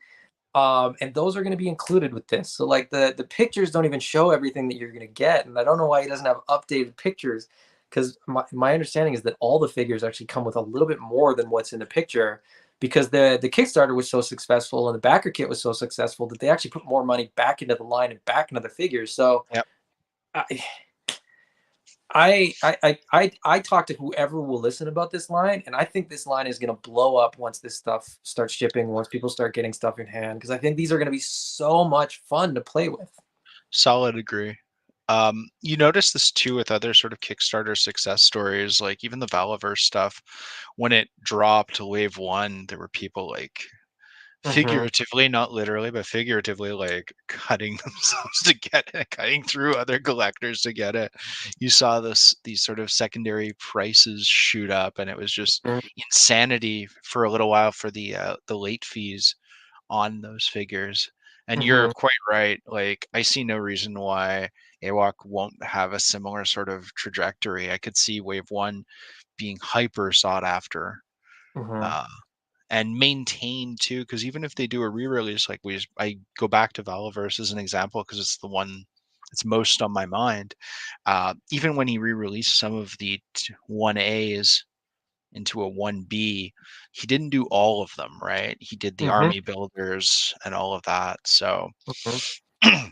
And those are going to be included with this. So like the pictures don't even show everything that you're going to get, and I don't know why he doesn't have updated pictures, because my understanding is that all the figures actually come with a little bit more than what's in the picture, because the Kickstarter was so successful and the backer kit was so successful that they actually put more money back into the line and back into the figures. So Yep. I, I talk to whoever will listen about this line, and I think this line is going to blow up once this stuff starts shipping, once people start getting stuff in hand, because I think these are going to be so much fun to play with. Solid agree. You notice this too with other sort of Kickstarter success stories, like even the Valaverse stuff. When it dropped to wave one, there were people like Hmm. figuratively, not literally, but figuratively, like cutting themselves to get it, cutting through other collectors to get it. You saw these sort of secondary prices shoot up, and it was just insanity for a little while for the late fees on those figures. And you're Hmm. quite right. Like, I see no reason why AWOC won't have a similar sort of trajectory. I could see Wave One being hyper sought after, Hmm. uh, and maintained too. Because even if they do a re-release, like I go back to Valaverse as an example because it's the one that's most on my mind. Even when he re-released some of the 1As into a 1B, he didn't do all of them, right? He did the Hmm. army builders and all of that. So Hmm.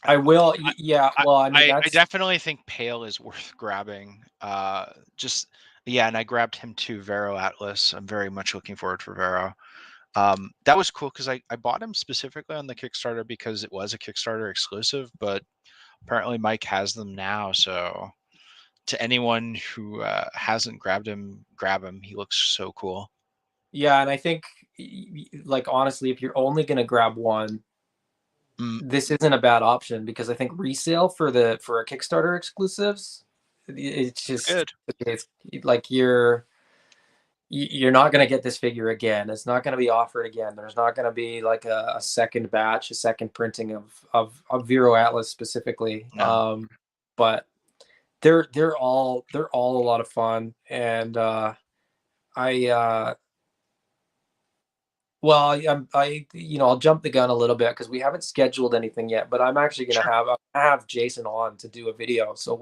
I, I will. I, Yeah. Well, I mean, I that's. definitely think Pale is worth grabbing. Just yeah, and I grabbed him too, Vero Atlas. I'm very much looking forward for Vero. That was cool because I bought him specifically on the Kickstarter because it was a Kickstarter exclusive, but apparently Mike has them now. So to anyone who hasn't grabbed him, grab him. He looks so cool. Yeah, and I think, like, honestly, if you're only going to grab one, Mm, this isn't a bad option, because I think resale for a Kickstarter exclusives, it's it's just, good. it's like you're not going to get this figure again. It's not going to be offered again. There's not going to be like a second batch, a second printing of Vero Atlas specifically. No, But they're all a lot of fun, and I well, I'll jump the gun a little bit because we haven't scheduled anything yet, but I'm actually gonna sure. have Jason on to do a video. So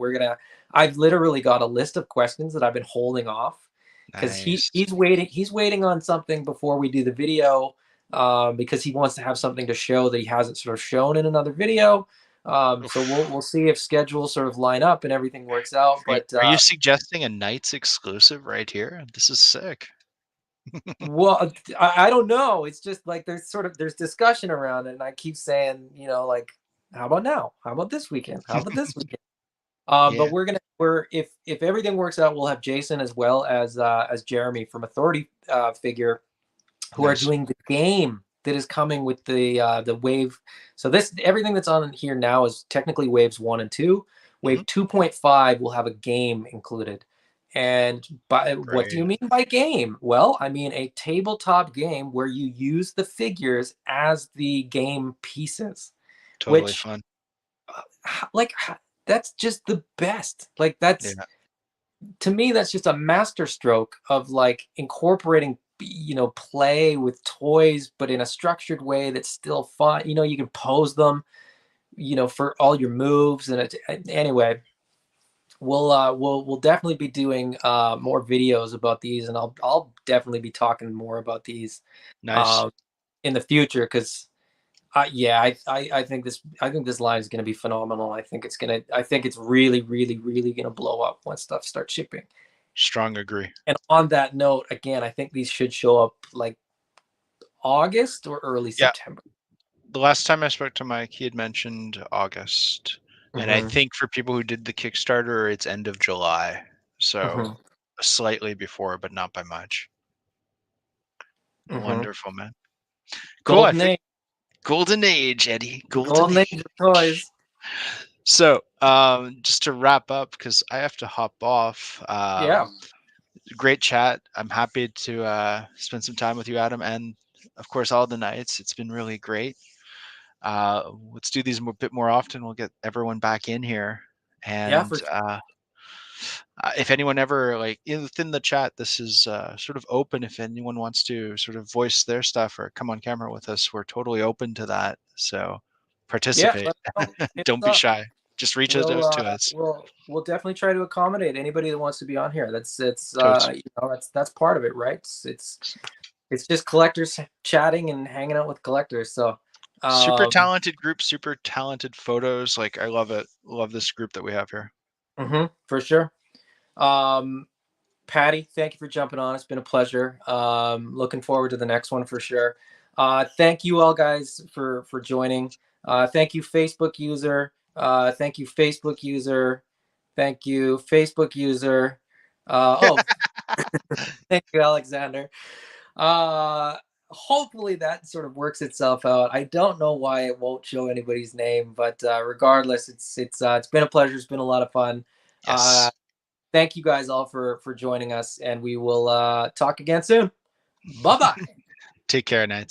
I've literally got a list of questions that I've been holding off, because Nice. he's waiting on something before we do the video, because he wants to have something to show that he hasn't sort of shown in another video. So Oof. we'll see if schedules sort of line up and everything works out. But Are you suggesting a Knights exclusive right here? This is sick. well, I don't know. It's just like there's discussion around it, and I keep saying, like, how about now? How about this weekend? How about this weekend? But Yeah, we're if everything works out, we'll have Jason as Jeremy from Authority figure, who are nice. doing the game that is coming with the wave. So this everything that's on here now is technically waves 1 and 2. Hmm. Wave 2.5 will have a game included, And by what do Right. you mean by game? Well, I mean a tabletop game where you use the figures as the game pieces, Totally which fun. like that's just the best. Like that's Yeah. to me that's just a masterstroke of like incorporating play with toys but in a structured way that's still fun. You can pose them for all your moves and anyway, we'll definitely be doing more videos about these, and I'll definitely be talking more about these Nice. um in the future because yeah, I think this line is going to be phenomenal. I think it's really, really, really going to blow up when stuff starts shipping. Strong agree. And on that note, again, I think these should show up like August or early Yeah. September. The last time I spoke to Mike, he had mentioned August. And I Hmm. think for people who did the Kickstarter, it's end of July. Hmm. So slightly before, but not by much. Hmm. Wonderful, man. Cool. I Golden think age, golden age, Eddie. Golden golden age of age. toys. So, just to wrap up, because I have to hop off. Yeah, Great chat. I'm happy to spend some time with you, Adam, and of course all the nights. It's been really great. Let's do these a bit more often. We'll get everyone back in here, yeah, and for sure. if anyone ever like within the chat, this is sort of open. If anyone wants to sort of voice their stuff or come on camera with us, we're totally open to that. So Yeah, participate. let me know. Hit Don't us be up. shy. Just reach out We'll to uh us. we'll we'll definitely try to accommodate anybody that wants to be on here. It's Totes. that's part of it, right? It's just collectors chatting and hanging out with collectors. So Super um talented group, super talented photos. Like I love it. Love this group that we have here. for sure. Um Patty, thank you for jumping on. It's been a pleasure. Looking forward to the next one for sure. Thank you all guys for joining. Thank you Facebook user. Thank you Facebook user. Thank you Facebook user. Oh, thank you Alexander. Uh, Hopefully that sort of works itself out. I don't know why it won't show anybody's name, but regardless, it's been a pleasure. It's been a lot of fun. Uh, Yes. Thank you guys all for joining us, and we will talk again soon. Bye bye. Take care, Knights.